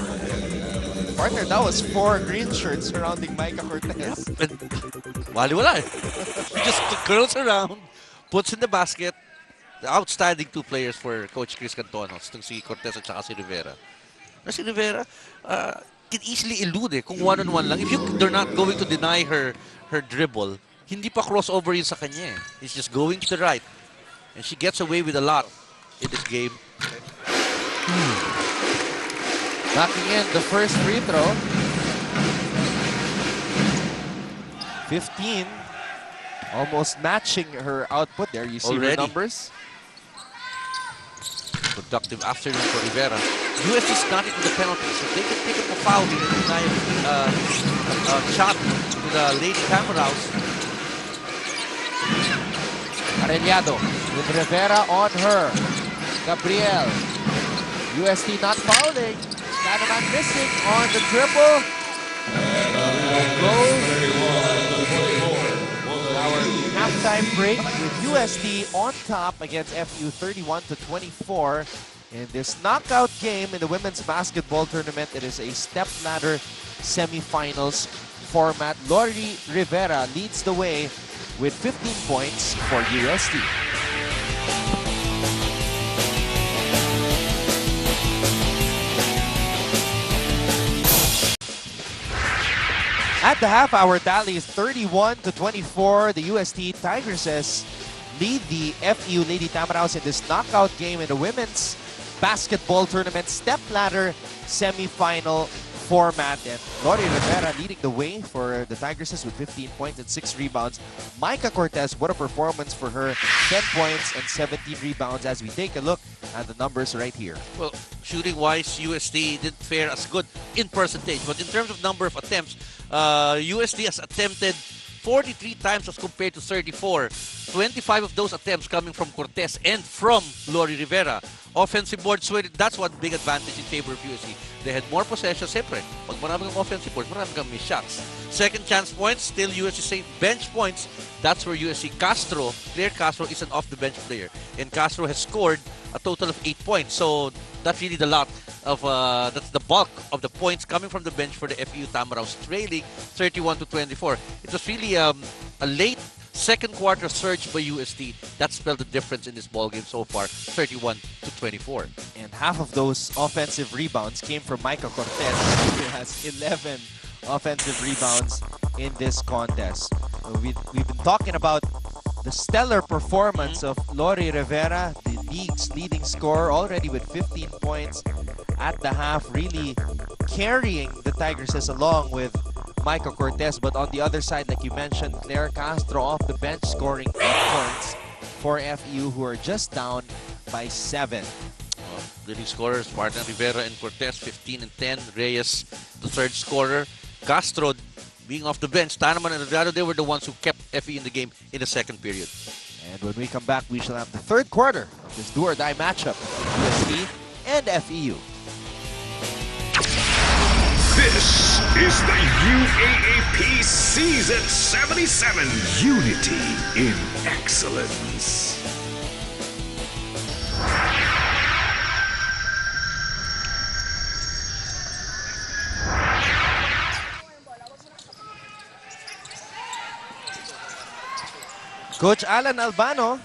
Partner, that was 4 green shirts surrounding Micah Cortez. And wala eh. She just curls around, puts in the basket. The outstanding 2 players for Coach Chris Cantonos, itong si Cortez at saka si Rivera. Pero si Rivera can easily elude kung one-on-one lang. If they're not going to deny her dribble, hindi pa crossover yun sa kanya eh. He's just going to the right. And she gets away with a lot in this game. Knocking in the first free throw. 15. Almost matching her output there. You see her numbers. Productive afternoon for Rivera. UST is not into the penalty, so they can pick up a foul here and deny a shot to the Lady Camerahouse. Arellano with Rivera on her. Gabriel. UST not fouling. Tanaman missing on the triple. Our halftime break with UST on top against FEU 31-24 in this knockout game in the women's basketball tournament. It is a step-ladder semifinals format. Lori Rivera leads the way with 15 points for UST. At the half-hour tally is 31-24. The UST Tigresses lead the FEU Lady Tamaraos in this knockout game in the women's basketball tournament step-ladder semi-final format. And Lori Rivera leading the way for the Tigresses with 15 points and 6 rebounds. Micah Cortez, what a performance for her. 10 points and 17 rebounds as we take a look at the numbers right here. Well, shooting-wise, UST didn't fare as good in percentage. But in terms of number of attempts, UST has attempted 43 times as compared to 34. 25 of those attempts coming from Cortez and from Lori Rivera. Offensive boards, that's one big advantage in favor of UST. They had more possessions. Siyempre, pag marami kang offensive boards, marami kang missed shots. Second chance points, still UST say bench points. That's where UST Claire Castro is an off-the-bench player. And Castro has scored a total of 8 points. So that's really the lot of, that's the bulk of the points coming from the bench for the FEU Tamaraos, trailing 31-24. It was really a late second quarter surge by UST that spelled the difference in this ball game so far, 31-24. And half of those offensive rebounds came from Micah Cortez, who has 11 offensive rebounds in this contest. We've been talking about the stellar performance of Lori Rivera, the league's leading scorer, already with 15 points at the half, really carrying the Tigresses along with Micah Cortez. But on the other side, like you mentioned, Claire Castro off the bench scoring 8 points for FEU, who are just down by 7. Leading scorers, Martin Rivera and Cortez, 15 and 10. Reyes, the third scorer. Castro being off the bench. Tanaman and Rivera, they were the ones who kept FEU in the game in the second period. And when we come back, we shall have the third quarter of this do-or-die matchup, UST and FEU. This is the UAAP Season 77 Unity in Excellence. Coach Alan Albano.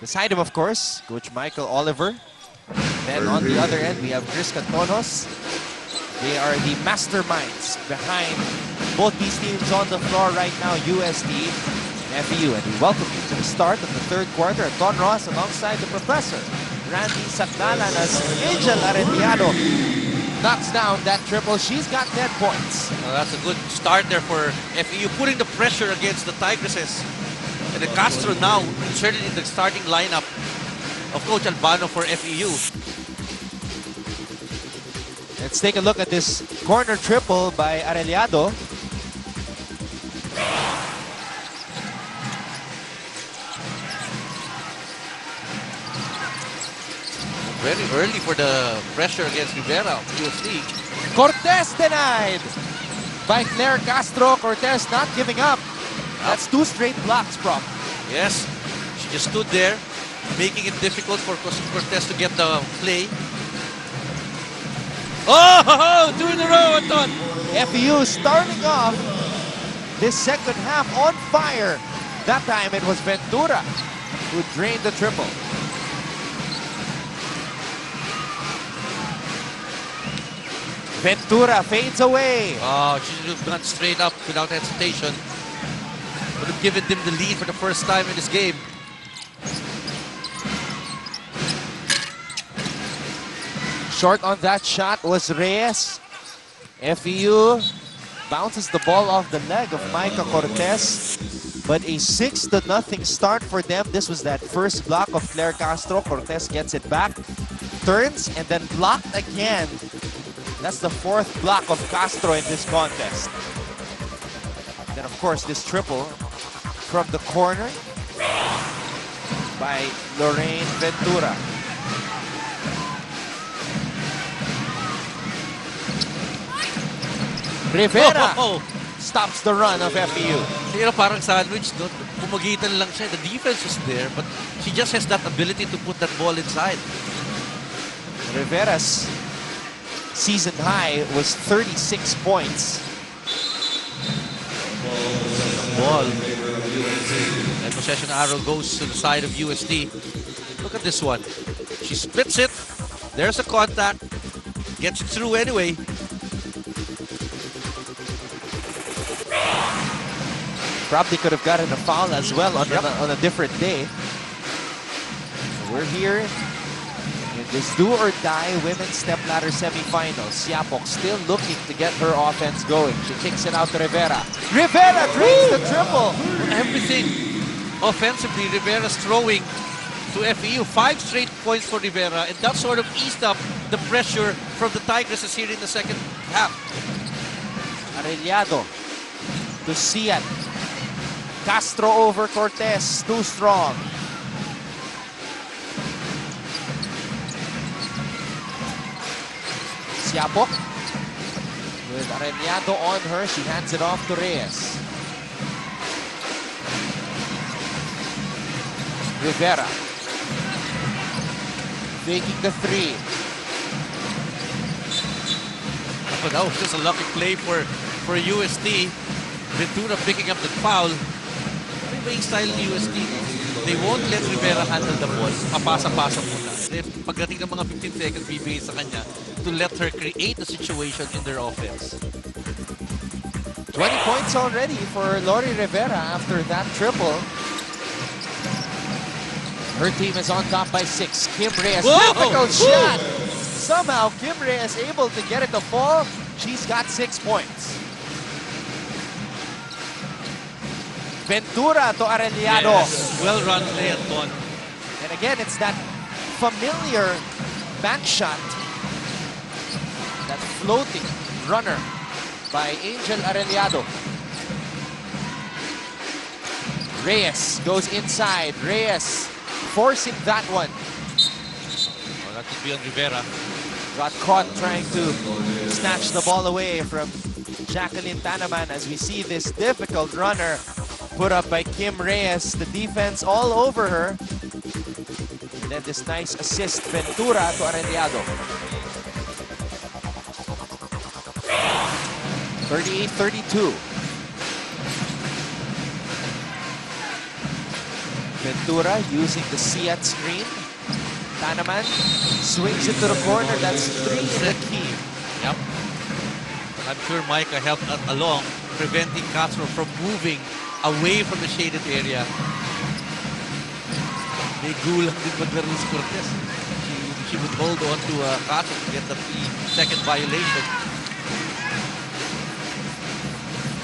Beside him, of course, Coach Michael Oliver. Then on the other end, we have Chris Cantonos. They are the masterminds behind both these teams on the floor right now, UST and FEU. And we welcome you to the start of the third quarter. Don Ross alongside the professor, Randy Sakdalan, as Angel Arellano knocks down that triple. She's got 10 points. That's a good start there for FEU, putting the pressure against the Tigresses. And the Castro now inserted in the starting lineup of Coach Albano for FEU. Let's take a look at this corner triple by Arellano. Very early for the pressure against Rivera of UST. Cortez denied by Claire Castro. Cortez not giving up. That's 2 straight blocks, Prof. Yes, she just stood there, making it difficult for Cortez to get the play. Oh, 2 in a row, Anton. FEU starting off this second half on fire. That time it was Ventura who drained the triple. Ventura fades away. Oh, she should have gone straight up without hesitation. Would have given them the lead for the first time in this game. Short on that shot was Reyes. FEU bounces the ball off the leg of Micah Cortez. But a 6-0 start for them. This was that first block of Claire Castro. Cortez gets it back, turns, and then blocked again. That's the 4th block of Castro in this contest. Then, of course, this triple from the corner by Lorraine Ventura. Rivera stops the run of FEU. You know, parang sandwich, no? Pumagitan lang siya. The defense is there, but she just has that ability to put that ball inside. Rivera's season high was 36 points. Ball. And possession arrow goes to the side of UST. Look at this one. She splits it. There's a contact. Gets it through anyway. Probably could have gotten a foul as well on a different day. We're here in this do-or-die women's stepladder semifinals. Siapok still looking to get her offense going. She kicks it out to Rivera. Rivera drains the triple. Everything offensively, Rivera's throwing to FEU. 5 straight points for Rivera, and that sort of eased up the pressure from the Tigresses here in the second half. Arellano to Sian. Castro over Cortez, too strong. Siapok with Arellano on her. She hands it off to Reyes. Rivera taking the 3. But that was just a lucky play for UST. Ventura picking up the foul. Playing style ng UST, they won't let Rivera handle the ball. Papasa-pasa muna. Pagdating ng mga 15 seconds, bibigay sa kanya to let her create a situation in their offense. 20 points already for Lori Rivera after that triple. Her team is on top by 6. Kim Reyes, difficult shot. Somehow Kim Reyes able to get it to fall. She's got 6 points. Ventura to Arellano. Yes. Well run play, Anton. And again, it's that familiar back shot. That floating runner by Angel Arellano. Reyes goes inside. Reyes forcing that one. Oh, that could be on Rivera. Got caught trying to snatch the ball away from Jacqueline Tanaman as we see this difficult runner put up by Kim Reyes. The defense all over her. And then this nice assist, Ventura to Arellano. 38-32. Ventura using the Seat screen. Tanaman swings it to the corner. That's 3 in the key. Yep. I'm sure Micah helped along, preventing Castro from moving away from the shaded area. May gulang din maglaro si Cortez. She would hold on to Castro to get the second violation.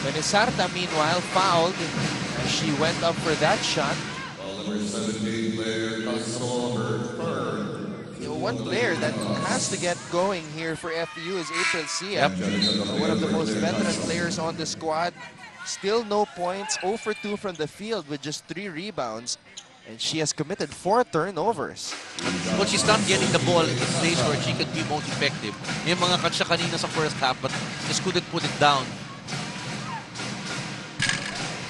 Benisarta, meanwhile, fouled as she went up for that shot. Number 17 player, One player that has to get going here for FEU is April Sia. One of the most veteran players on the squad. Still no points, 0 for 2 from the field with just 3 rebounds. And she has committed 4 turnovers. But she's not getting the ball in the place where she could be most effective. Yung mga katsa kanina sa first half, but just couldn't put it down.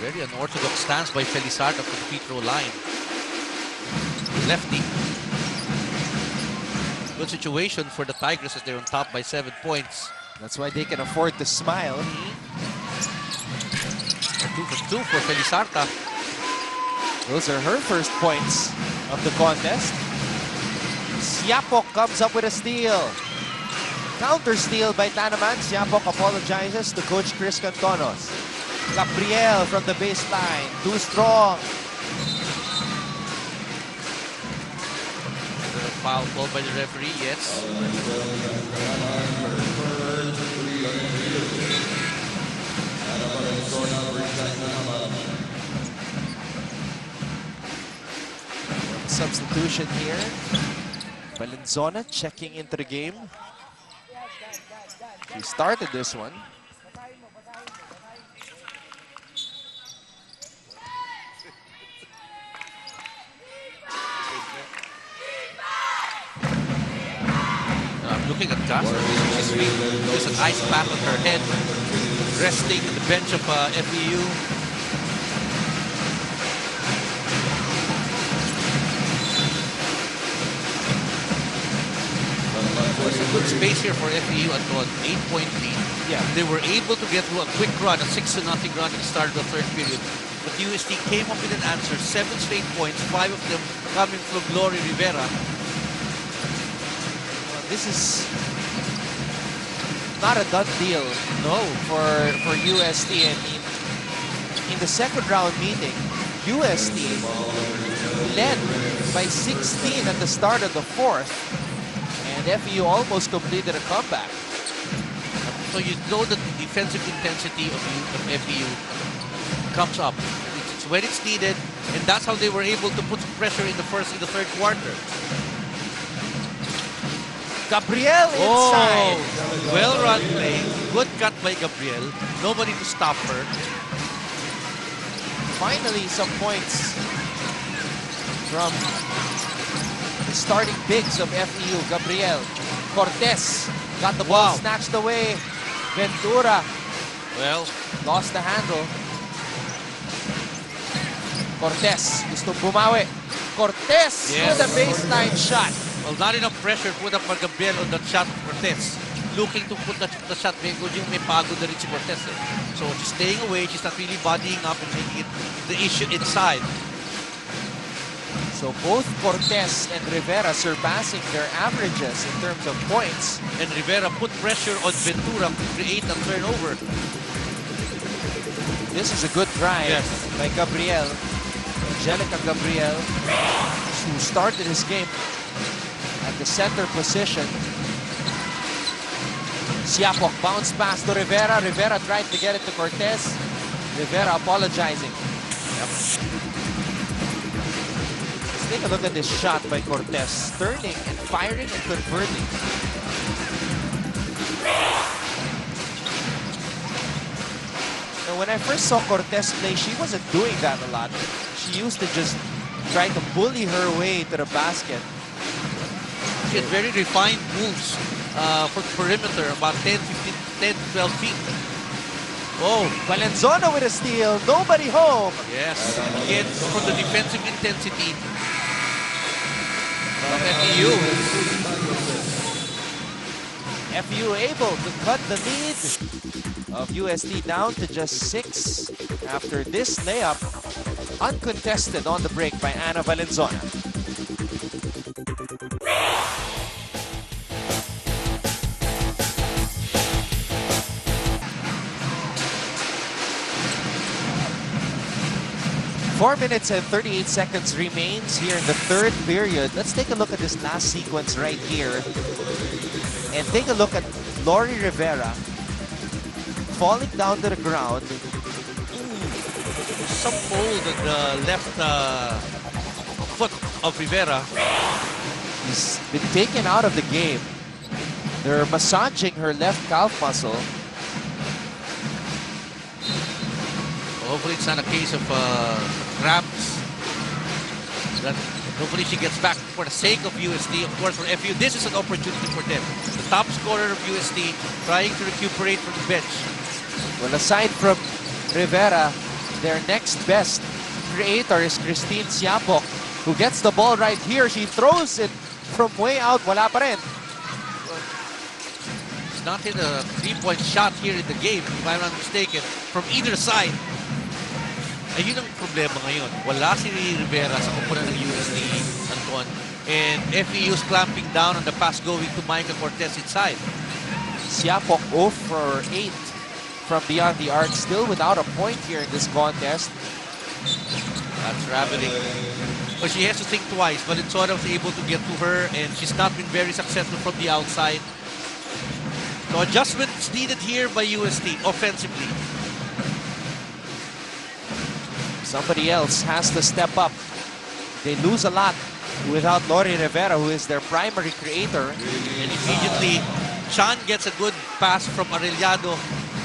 Very unorthodox stance by Felizardo from the free throw line. Lefty. Good situation for the Tigers as they're on top by 7 points. That's why they can afford to smile. 2 for 2 for Felizardo. Those are her first points of the contest. Siapok comes up with a steal. Counter steal by Tanaman. Siapok apologizes to Coach Chris Cantonos. Gabriel from the baseline. Too strong. Foul called by the referee, yes. Substitution here. Valenzuela checking into the game. He started this one. Looking at Castro, she's made just an ice pack on her head, resting on the bench of FEU. There's a good space here for FEU at an 8-point lead. Yeah. They were able to get through a quick run, a 6-0 run at the start of the third period. But UST came up with an answer, 7 straight points, 5 of them coming from Glory Rivera. This is not a done deal, no, for UST. And in the second round meeting, UST led by 16 at the start of the fourth, and FEU almost completed a comeback. So you know that the defensive intensity of FEU comes up. It's when it's needed, and that's how they were able to put some pressure in the third quarter. Gabriel inside. Well run play. Good cut by Gabriel. Nobody to stop her. Finally, some points from the starting bigs of FEU. Gabriel. Cortez got the ball snatched away. Ventura. Well, lost the handle. Cortez gustong bumawi. Cortez with a baseline shot. Well, not enough pressure put up by Gabriel on that shot of Cortez. Looking to put the shot, may pagod na rin si Cortez. So she's staying away, she's not really bodying up and making it the issue inside. So both Cortez and Rivera surpassing their averages in terms of points. And Rivera put pressure on Ventura to create a turnover. This is a good drive by Gabriel. Angelica Gabriel, who started his game at the center position. Siapok bounce pass to Rivera. Rivera tried to get it to Cortez. Rivera apologizing. Let's take a look at this shot by Cortez. Turning and firing and converting. know, when I first saw Cortez play, she wasn't doing that a lot. She used to just try to bully her way to the basket. She had very refined moves for perimeter, about 10, 15, 10, 12 feet. Oh, Valenzuela with a steal. Nobody home. yes. Again, from the defensive intensity of FEU. FEU able to cut the lead of UST down to just 6 after this layup, uncontested on the break by Ana Valenzuela. Four minutes and 38 seconds remains here in the third period. Let's take a look at this last sequence right here. And take a look at Lori Rivera falling down to the ground. Some hold on the left foot of Rivera. He's been taken out of the game. They're massaging her left calf muscle. Hopefully it's not a case of cramps. That hopefully she gets back for the sake of UST. Of course, for FEU, this is an opportunity for them. The top scorer of UST trying to recuperate from the bench. Well, aside from Rivera, their next best creator is Christine Siapok, who gets the ball right here. She throws it from way out. Wala pa rin. It's not in a three-point shot here in the game, if I'm not mistaken, from either side. Ayun ang problema ngayon. Wala si Rivera sa kupunan ng UST, Anton. And FEU's clamping down on the pass going to Micah Cortez inside. Siapok 0 for 8 from beyond the arc, still without a point here in this contest. That's rabbiting. But she has to think twice. Valenzuela was able to get to her, and she's not been very successful from the outside. So adjustments needed here by UST offensively. Somebody else has to step up. They lose a lot without Lori Rivera, who is their primary creator. And immediately, Chan gets a good pass from Arellano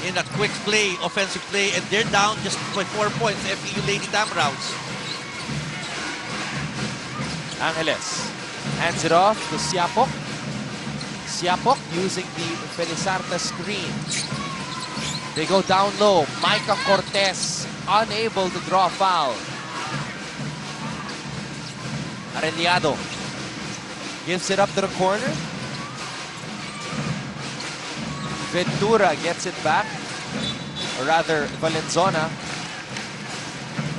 in a quick play, offensive play, and they're down just by 4 points. FEU Lady Tamaraws. Angeles hands it off to Siapok. Siapok using the Felizarta screen. They go down low. Micah Cortez unable to draw a foul. Arellano gives it up to the corner. Ventura gets it back, or rather Valenzuela.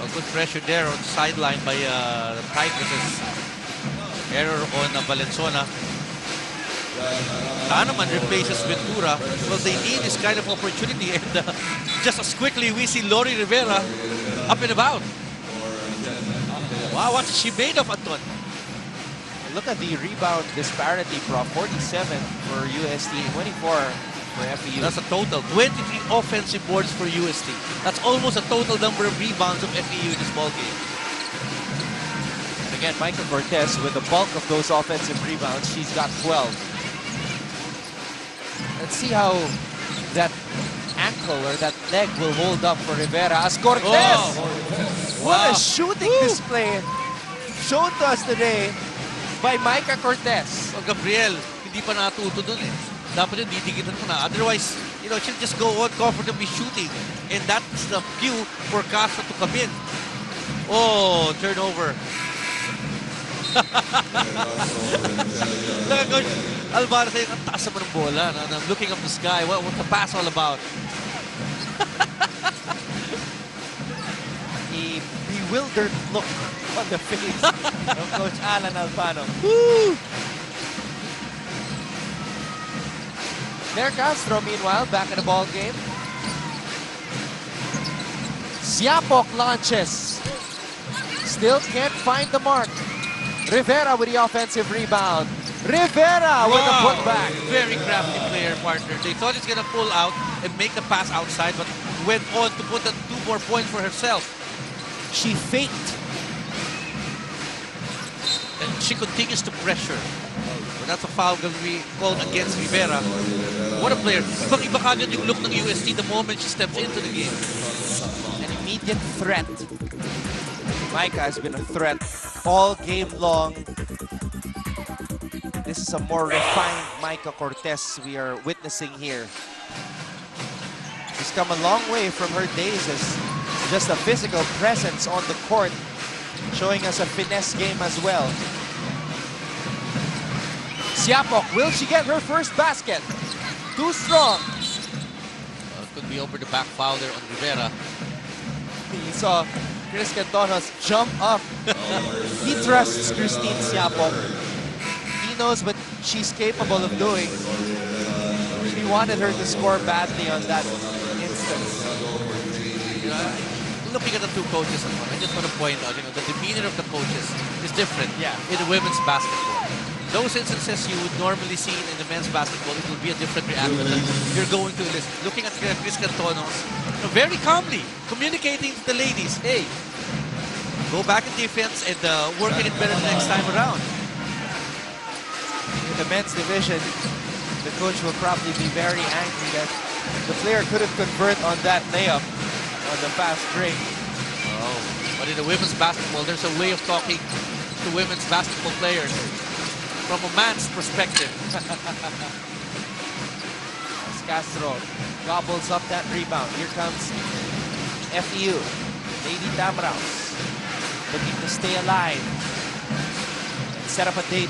A good pressure there on the sideline by the Tigresses. Error on Valenzuela. Kahneman replaces Ventura. Well, they need this kind of opportunity, and just as quickly we see Lori Rivera up and about. Wow, what's she made of, Anton? Look at the rebound disparity, Prof. 47 for UST, 24 for FEU. That's a total. 23 offensive boards for UST. That's almost a total number of rebounds of FEU in this ballgame. And again, Micah Cortez with the bulk of those offensive rebounds. She's got 12. Let's see how that ankle or that leg will hold up for Rivera as Cortez. Oh. What Wow. a shooting display shown to us today by Micah Cortez. So, Gabriel, hindi pa natuto dun eh. Dapat yun, didikitan mo na. Otherwise, you know, she'll just go on comfortably shooting. And that's the cue for Castro to come in. Oh, turnover. Look at Coach Alvaro saying, ang taas naman ng bola. And I'm looking up the sky. What's the pass all about? A bewildered look on the face of Coach Alan Alfano. Woo! There Castro, meanwhile, back in the ball game. Siapok launches. Still can't find the mark. Rivera with the offensive rebound. Rivera with the putback. Very crafty player, partner. They thought he's gonna pull out and make the pass outside, but went on to put 2 more points for herself. She faked. And she continues to pressure. But that's a foul going to be called against Rivera. What a player. Ibang-iba kagad yung look ng UST the moment she steps into the game. immediate threat. Micah has been a threat all game long. This is a more refined Micah Cortez we are witnessing here. She's come a long way from her days as just a physical presence on the court, showing us a finesse game as well. Siapok, will she get her first basket? Too strong. Could be over the back foul there on Rivera. You saw Chris Cantonos jump up. He trusts Christine Siapok. He knows what she's capable of doing. He wanted her to score badly on that instance. Looking at the two coaches, I just want to point out, the demeanor of the coaches is different in the women's basketball. Those instances you would normally see in the men's basketball, it will be a different reaction that you're going to listen. Looking at Chris Cantonos, very calmly communicating to the ladies, hey, go back in defense and work it better next time around. In the men's division, the coach will probably be very angry that the player couldn't convert on that layup on the fast break. Oh, but in the women's basketball, there's a way of talking to women's basketball players from a man's perspective. As Castro gobbles up that rebound. Here comes FEU. Lady Tamaraos looking to stay alive and set up a date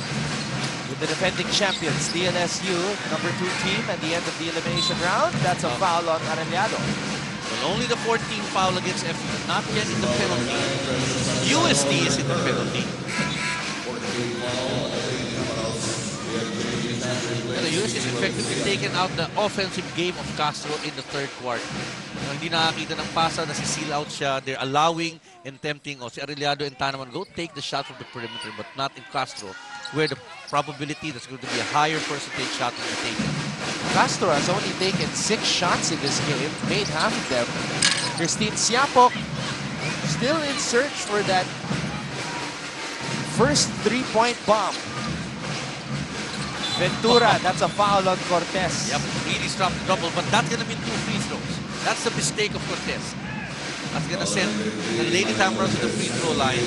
with the defending champions, DLSU, number 2 team, at the end of the elimination round. That's a foul on Arellano. Well, only the 14th foul against FEU, not yet in the penalty. UST is in the penalty. The UST has effectively taken out the offensive game of Castro in the third quarter. Hindi nakakita ng pasa, nasi-seal out siya. They're allowing and tempting si Arellano and Tanaman go take the shot from the perimeter, but not in Castro, where the probability that's going to be a higher percentage shot will be taken. Castro has only taken 6 shots in this game, made half of them. Christine Siapok still in search for that first 3-point bomb. Ventura, that's a foul on Cortez. Yep, really strong double, but that's going to mean 2 free throws. That's the mistake of Cortez. That's going to send the Lady Tamaraos to the free throw line.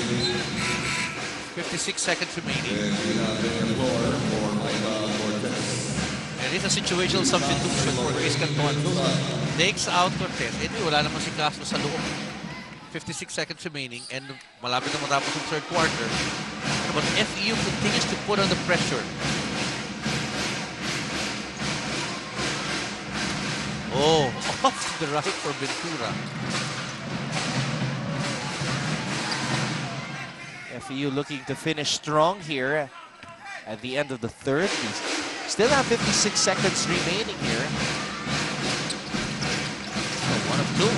56 seconds remaining. And it's a situational substitution for Chris Cantonos. Takes out Cortez. Wala naman si Castro sa loob. 56 seconds remaining and malapit na matapos yung third quarter. But FEU continues to put on the pressure. Oh, off to the right for Ventura. FEU looking to finish strong here at the end of the third. We still have 56 seconds remaining here. So 1 of 2.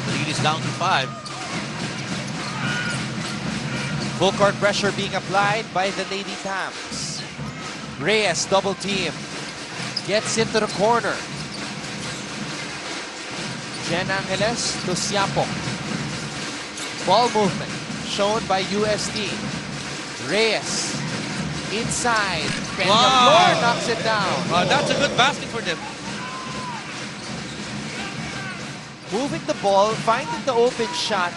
The lead is down to 5. Full court pressure being applied by the Lady Tams. Reyes double team. Gets into the corner. Jen Angeles to Siapok. Ball movement shown by UST. Reyes inside. Peña knocks it down. That's a good basket for them. Moving the ball, finding the open shot.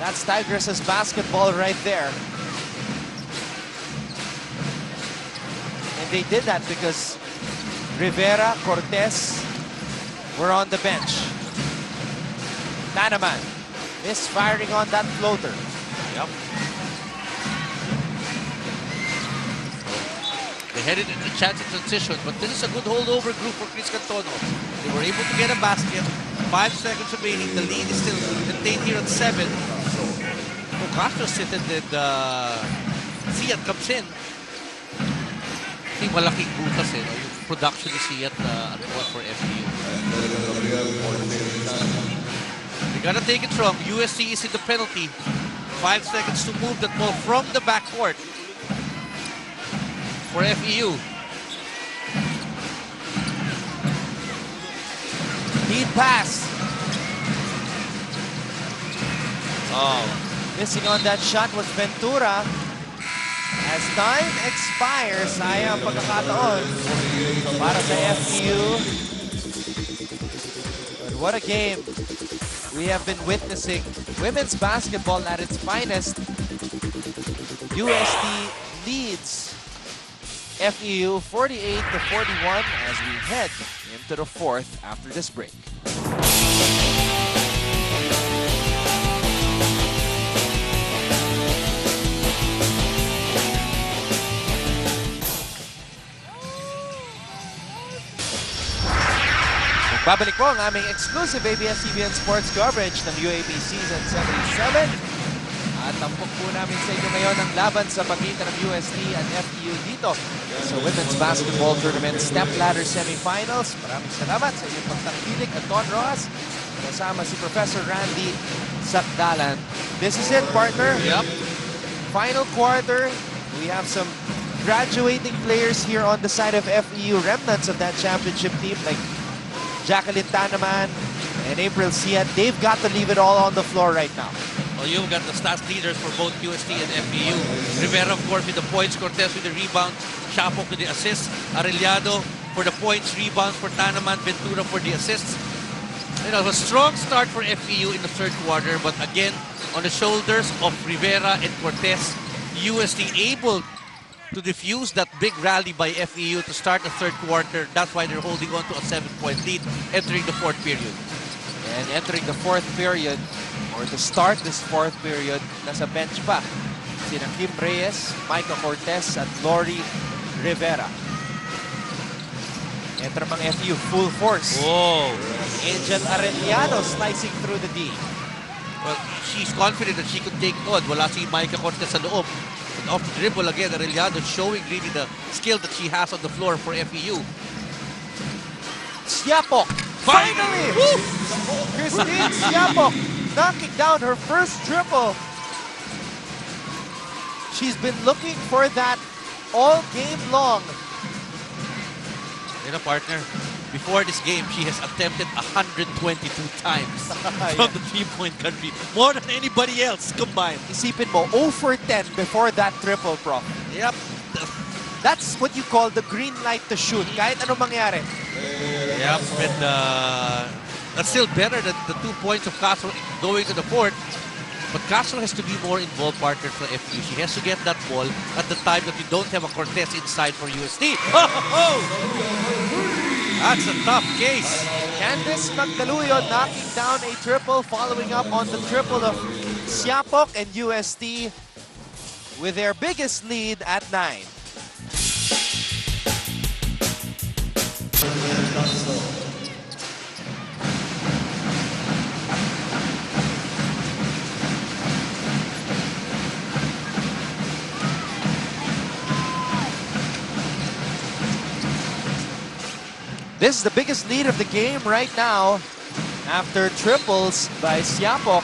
That's Tigres's basketball right there. And they did that because Rivera, Cortez were on the bench. Tanaman misfiring on that floater. Yep. They headed into chance of transition, but this is a good holdover group for Chris Cantonos. They were able to get a basket. 5 seconds remaining. The lead is still contained here at 7. So Castro sitting and Siat comes in. I think malaking butas yung production ni Siat at one for FEU. They gotta take it from. UST is in the penalty. 5 seconds to move that ball from the backcourt for FEU. Lead pass. Oh. Missing on that shot was Ventura. As time expires, sayang pagkakataon para sa FEU. But what a game we have been witnessing. Women's basketball at its finest. UST leads FEU 48-41 as we head into the fourth after this break. Babalik po ang aming exclusive ABS-CBN sports coverage ng UAAP Season 77. At tampok po namin sa inyo ngayon ang laban sa pagitan ng UST and FEU dito sa Women's Basketball Tournament Step Ladder Semifinals. Maraming salamat sa inyong pagtangkilik at Don Rojas. Kasama si Professor Randy Sakdalan. This is it, partner. Yep. Final quarter. We have some graduating players here on the side of FEU, remnants of that championship team like Jacqueline Tanaman and April Sian. They've got to leave it all on the floor right now. Well, you've got the stats leaders for both UST and FEU. Rivera, of course, with the points. Cortez with the rebounds. Shapok with the assists. Arellado for the points, rebounds for Tanaman. Ventura for the assists. You know, a strong start for FEU in the third quarter, but again, on the shoulders of Rivera and Cortez, UST able to defuse that big rally by FEU to start the third quarter. That's why they're holding on to a 7-point lead entering the fourth period. And entering the fourth period, or to start this fourth period, nasa bench pa sina Kim Reyes, Micah Cortez, at Lori Rivera. Enter mang FEU, full force. Whoa! Angel Arellano slicing through the D. Well, she's confident that she could take it on. Wala si Micah Cortez sa loob. And off the dribble again, Arellano showing really the skill that she has on the floor for FEU. Siapok, finally! Christine Siapok knocking down her first triple. She's been looking for that all game long. You know, partner, before this game, she has attempted 122 times from the three-point country. More than anybody else combined. Isipin mo, 0 for 10 before that triple, Prof. Yep. That's what you call the green light to shoot. Kahit anong mangyari. Yep. And that's still better than the 2 points of Castro going to the fourth. But Castro has to be more involved, partner, for FEU. She has to get that ball at the time that you don't have a Cortez inside for UST. Oh! That's a tough case. Candice Magdaluyo knocking down a triple, following up on the triple of Siapok, and UST with their biggest lead at 9. This is the biggest lead of the game right now after triples by Siapok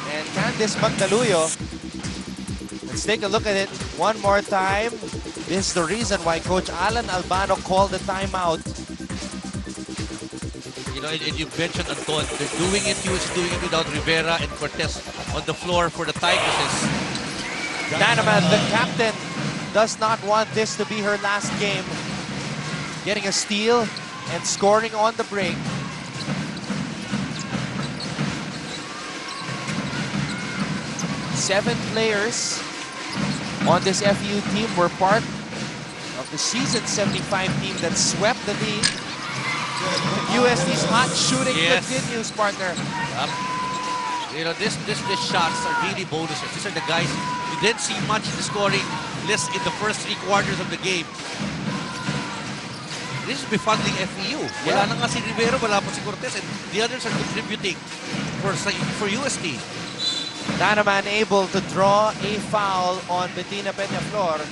and Candice Magdaluyo. Let's take a look at it one more time. This is the reason why Coach Alan Albano called the timeout. You know, and you mentioned Anton, they're doing it, he was doing it without Rivera and Cortez on the floor for the Tigresses. Tanaman, the captain, does not want this to be her last game. Getting a steal and scoring on the break. Seven players on this FEU team were part of the season 75 team that swept the league. UST's hot shooting continues, partner. You know, these shots are really bonuses. These are the guys you didn't see much in the scoring list in the first 3 quarters of the game. This is befunding FEU. Wala na nga si Rivero, wala pa si Cortez, and the others are contributing for UST. Tanaman able to draw a foul on Bettina Peñaflor.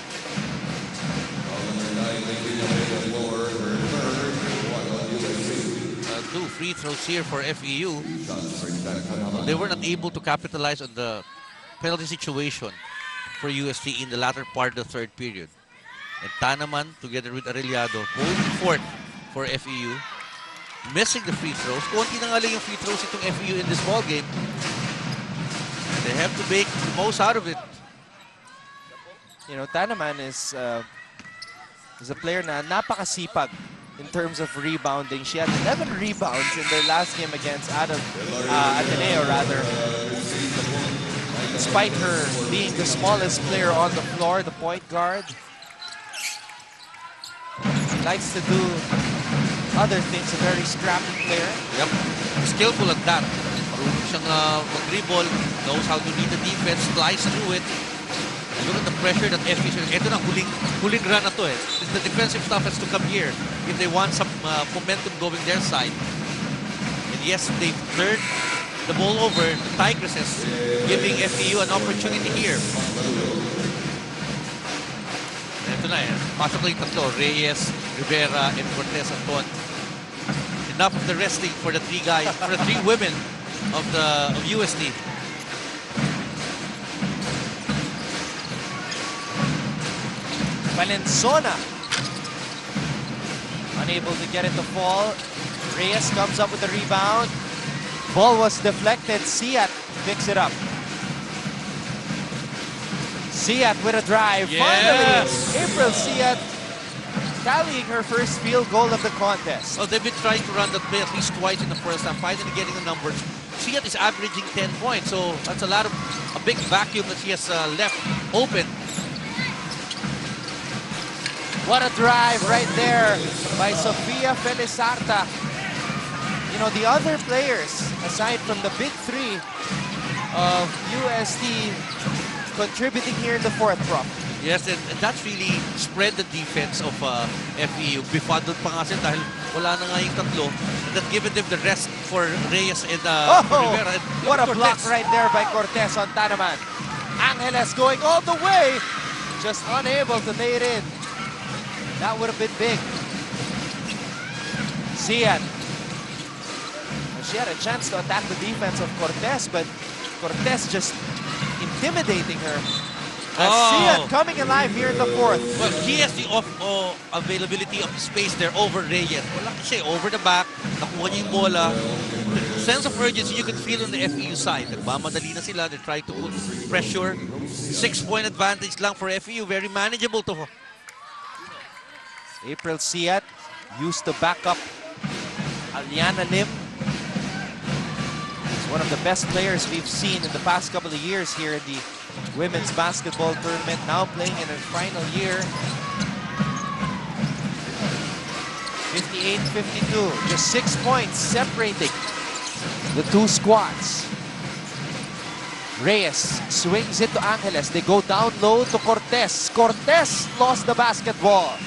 2 free throws here for FEU. They were not able to capitalize on the penalty situation for UST in the latter part of the third period. And Tanaman, together with Arellado, holding forth for FEU. Missing the free throws. Konti na nga lang yung free throws itong FEU in this ball game. And they have to make the most out of it. You know, Tanaman is a player na napakasipag in terms of rebounding. She had 11 rebounds in their last game against Ateneo, rather. Despite her being the smallest player on the floor, the point guard. She likes to do other things, a very scrappy player. Yep. Skillful at that. Marunong siyang mag-dribble, knows how to read the defense, slice through it. And look at the pressure that FEU. Ito na, huling run na to eh. The defensive stuff has to come here if they want some momentum going their side. And yes, they've turned the ball over, the Tigresses, giving FEU an opportunity here. Ito na eh. Pasok na yung tatlo. Reyes, Rivera, and Cortez Anton. Enough of the resting for the three guys, for the three women of UST. Valenzona unable to get it to fall. Reyes comes up with the rebound. Ball was deflected. Siat picks it up. Siat with a drive. Yes. Finally, April Siat tallying her first field goal of the contest. Oh, they've been trying to run that play at least twice in the first half, finally getting the numbers. Siat is averaging 10 points, so that's a big vacuum that she has left open. What a drive right there by Sofia Felizarta. You know, the other players, aside from the big three of UST, contributing here in the fourth prop. Yes, and that's really spread the defense of FEU. Bifadod pa nga sila dahil wala na nga yung tatlo. And that given them the rest for Reyes and Rivera. And what a Cortez. block right there by Cortez on Tanaman. Angeles going all the way, just unable to lay it in. That would have been big. Siat. She had a chance to attack the defense of Cortez, but Cortez just intimidating her. As Siat coming alive here in the fourth. Well, he has the availability of space there over Reyes. Wala kasi over the back, nakuha niya yung bola. The sense of urgency you can feel on the FEU side. Nagmamadali na sila, they're trying to put pressure. 6-point advantage lang for FEU, very manageable to. April Siat used to back up Aliana Lim. She's one of the best players we've seen in the past couple of years here in the women's basketball tournament, now playing in her final year. 58-52, just 6 points separating the two squads. Reyes swings it to Angeles. They go down low to Cortez. Cortez lost the basketball.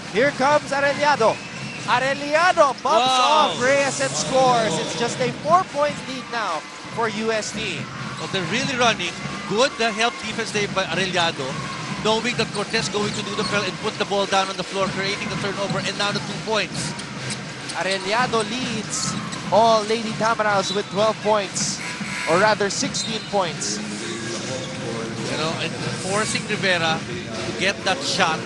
Here comes Arellano. Arellano bumps off Reyes and scores. It's just a 4-point lead now for UST. Well, they're really running. Good help defense there by Arellano. Knowing that Cortez going to do the foul and put the ball down on the floor, creating the turnover, and now the 2 points. Arellano leads all Lady Tamaraos with 12 points, or rather 16 points. You know, and forcing Rivera to get that shot.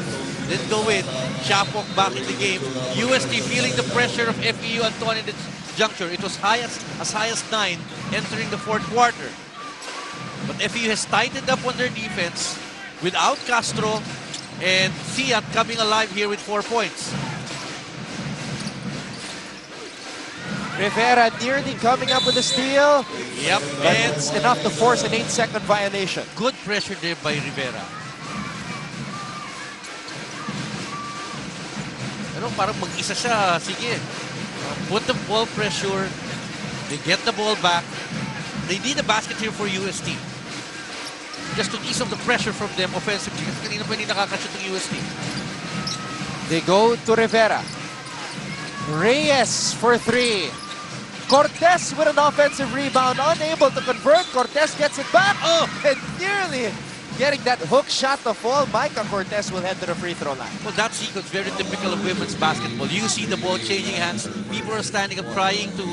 Didn't go in. Chapok back in the game. UST feeling the pressure of FEU Anton in this juncture. It was as high as 9 entering the fourth quarter. But FEU has tightened up on their defense without Castro and Siat coming alive here with 4 points. Rivera nearly coming up with a steal. Yep. But And it's enough to force an 8-second violation. good pressure there by Rivera. Pero parang mag-isa siya. Sige. Put the ball pressure. They get the ball back. They need a basket here for UST. Just to ease off the pressure from them offensively. Kasi kanina pa hindi nakakashoot ng UST. They go to Rivera. Reyes for 3. Cortez with an offensive rebound, unable to convert. Cortez gets it back. Oh! And nearly getting that hook shot to fall. Micah Cortez will head to the free throw line. Well, that sequence very typical of women's basketball. You see the ball changing hands. People are standing up trying to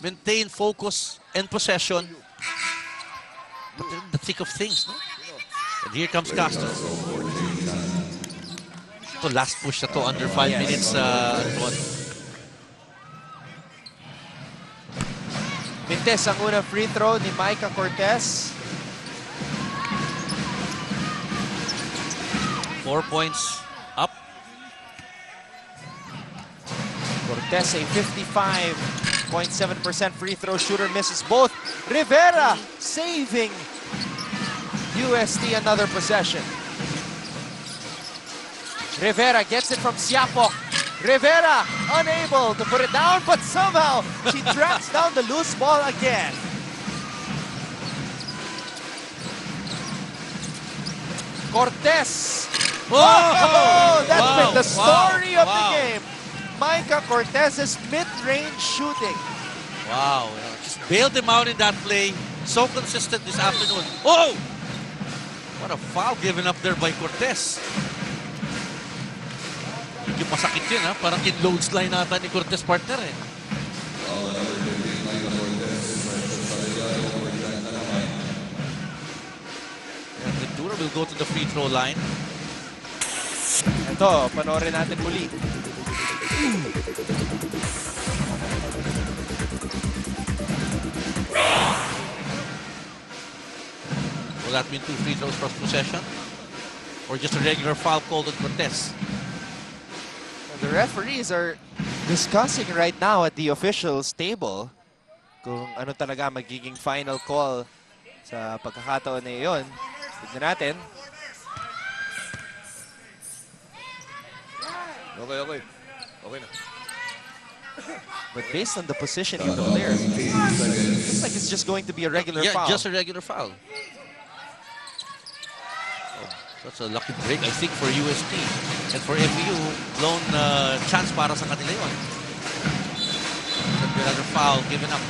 maintain focus and possession. But they're in the thick of things, no? And here comes Castro. Ito, last push na to, under 5 minutes. Mintes ang unang free throw ni Micah Cortez. 4 points up. Cortez, a 55.7% free throw shooter, misses both. Rivera saving UST another possession. Rivera gets it from Siapok. Rivera unable to put it down, but somehow she tracks down the loose ball again. Cortez. Oh, that's been the story of the game. Micah Cortez's mid-range shooting. Wow, just bailed him out in that play. So consistent this afternoon. Oh! What a foul given up there by Cortez. Medyo masakit yun, ha? Parang in-load slide nata ni Cortez, partner, eh. And Ventura will go to the free throw line. Ito, panoorin natin muli. Will that mean 2 free throws cross possession? Or just a regular foul called on Cortez? The referees are discussing right now at the officials table kung ano talaga magiging final call sa pagkakataon na iyon. Tignan natin. Okay. Okay na. But based on the positioning of the players, it looks like it's just going to be a regular foul. Yeah, just a regular foul. That's a lucky break, I think, for UST. And for FEU, lone chance para sa kanila yun. Another foul given up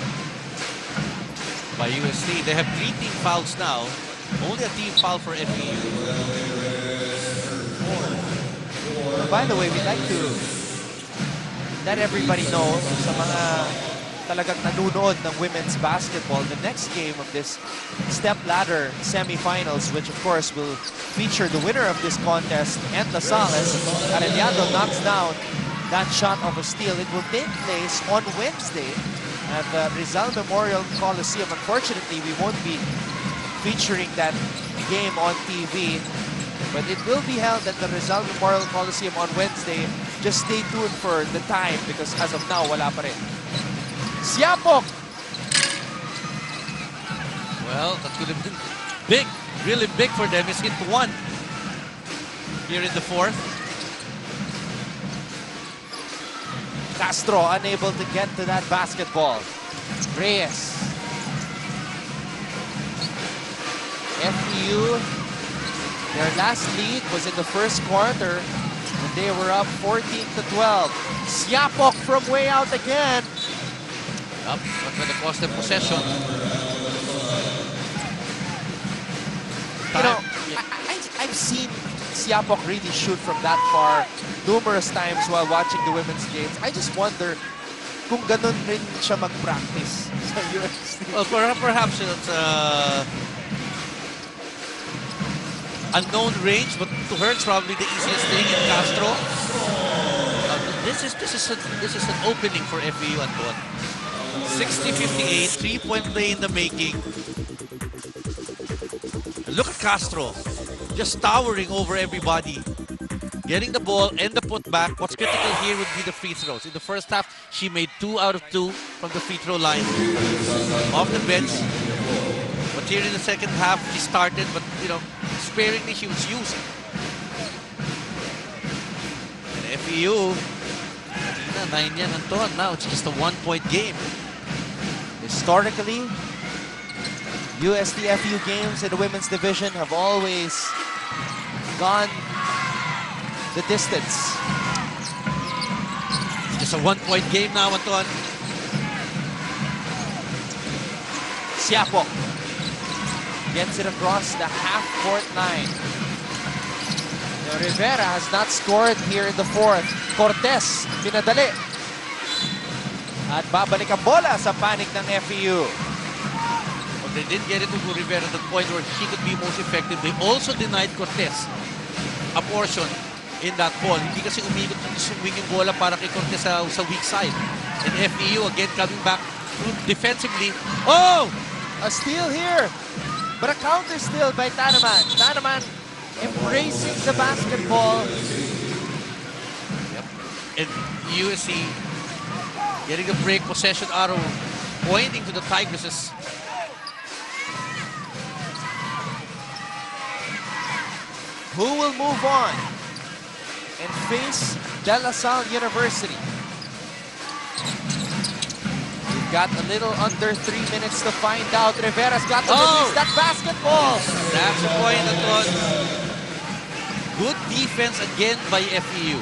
by UST. They have 3 team fouls now. Only a team foul for FEU. By the way, we'd like to let everybody know sa mga talagang nanunood ng women's basketball, the next game of this step ladder semifinals, which of course will feature the winner of this contest and Lasales. Arellano knocks down that shot of a steal. It will take place on Wednesday at the Rizal Memorial Coliseum. Unfortunately, we won't be featuring that game on TV, but it will be held at the Rizal Memorial Coliseum on Wednesday. Just stay tuned for the time because as of now, wala pa rin. Siapok! Well, that could have been big, really big for them. It's into 1 here in the 4th. Castro unable to get to that basketball. Reyes. FEU, their last lead was in the first quarter when they were up 14-12. Siapok from way out again. Up, but when it cost them possession. You know, I've seen Siapok really shoot from that far numerous times while watching the women's games. I just wonder kung ganun rin siya mag-practice sa UST. Well, perhaps it's unknown range, but to her it's probably the easiest thing in Castro. This is an opening for FEU, Anton. 60-58, 3-point play in the making. Look at Castro, just towering over everybody. Getting the ball and the putback. What's critical here would be the free throws. In the first half, she made 2 out of 2 from the free throw line. Off the bench. But here in the second half, she started, but you know, sparingly she was used. And FEU, 9 yan, Anton. Now it's just a 1-point game. Historically, UST FEU games in the women's division have always gone the distance. It's just a 1-point game now, Anton. Siapok gets it across the half-court line. Now, Rivera has not scored here in the 4th. Cortez, pinadali. At babalik ang bola sa panik ng FEU. But they didn't get it to Rivera at the point where she could be most effective. They also denied Cortez a portion in that ball. Hindi kasi umikot yung swing yung bola para kay Cortez sa weak side. And FEU again coming back defensively. Oh! A steal here. But a counter steal by Tanaman. Tanaman embracing the basketball. Yep. And USC Getting the break, possession arrow pointing to the Tigresses. Who will move on and face De La Salle University? We've got a little under 3 minutes to find out. Rivera's got to release that basketball. That's the point, Anton. Good defense again by FEU.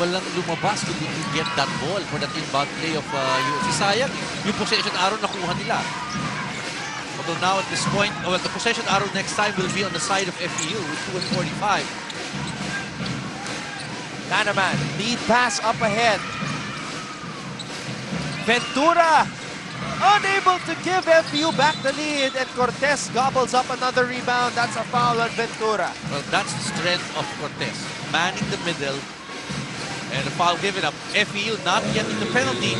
Walang lumabas to get that ball for that inbound play of UST. Sayang, yung possession arrow nakuha nila. Although now at this point, well, the possession arrow next time will be on the side of FEU with 2:45. Nanaman, lead pass up ahead. Ventura, unable to give FEU back the lead, and Cortez gobbles up another rebound. That's a foul on Ventura. Well, that's the strength of Cortez. Manning the middle, and a foul given up. FEU not getting the penalty,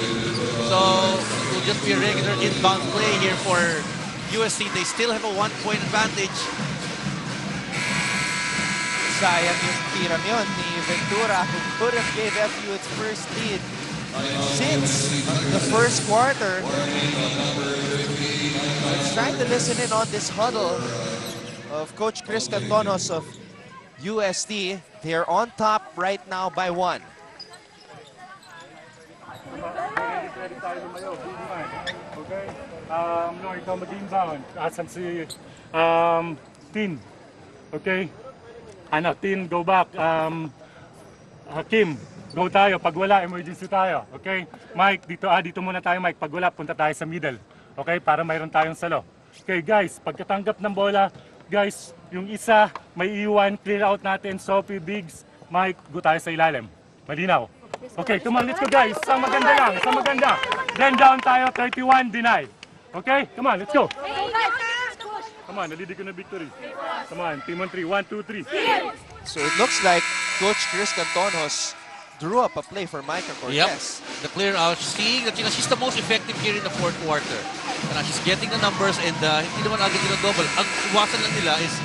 so it will just be a regular inbound play here for UST. They still have a 1-point advantage. Sayang yung tiram yun ni Ventura, who could have gave FEU its first lead since the first quarter. Let's try to listen in on this huddle of Coach Chris Cantonos of UST. They're on top right now by 1. Okay? No, ikaw mag-inbound. Asan si Tin? Okay? Tin, go back. Hakim, go tayo. Pag wala, emergency tayo. Okay? Mike, dito muna tayo, Mike. Pag wala, punta tayo sa middle. Okay? Para mayroon tayong salo. Okay, guys, pagkatanggap ng bola, guys, yung isa, may iwan, clear out natin. Sophie, Biggs, Mike, go tayo sa ilalim. Malinaw. Okay, come on, let's go, guys. Sa maganda lang, sa maganda. Then down tayo, 31, deny. Okay, come on, let's go. Come on, nalidig ko na victory. Come on, team on 3, 1, 2, 3. So it looks like Coach Chris Cantonos drew up a play for Micah Cortez. Yep, the clear out, seeing that she's the most effective here in the fourth quarter. She's getting the numbers and hindi naman agad double. Ang iwasan lang nila is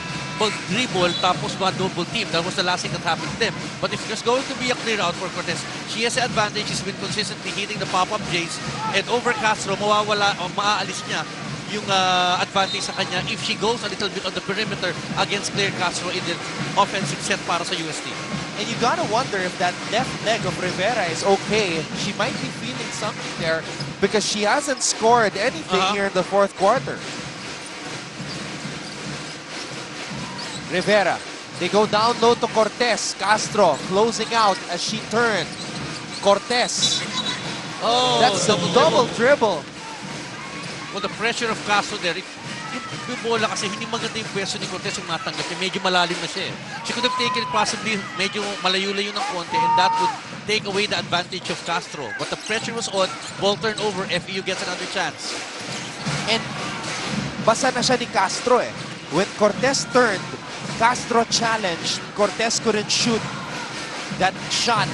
dribble tapos double team. That was the last thing that happened to them. But if there's going to be a clear out for Cortez, she has the advantage. She's been consistently hitting the pop-up Jays, and over Castro, maaalis niya yung advantage sa kanya if she goes a little bit on the perimeter against Claire Castro in the offensive set para sa UST. And you gotta wonder if that left leg of Rivera is okay. She might be feeling something there because she hasn't scored anything here in the fourth quarter. Rivera, they go down low to Cortez. Castro closing out as she turned. Cortez. Oh, that's a double dribble. Well, the pressure of Castro there, yung bola kasi hindi maganda yung pwesto ni Cortez yung natanggap. Medyo malalim na siya. She could have taken it possibly medyo malayo-layo ng konti, and that would take away the advantage of Castro. But the pressure was on. Ball turnover. FEU gets another chance. And basa na siya ni Castro eh. When Cortez turned, Castro challenged. Cortez couldn't shoot that shot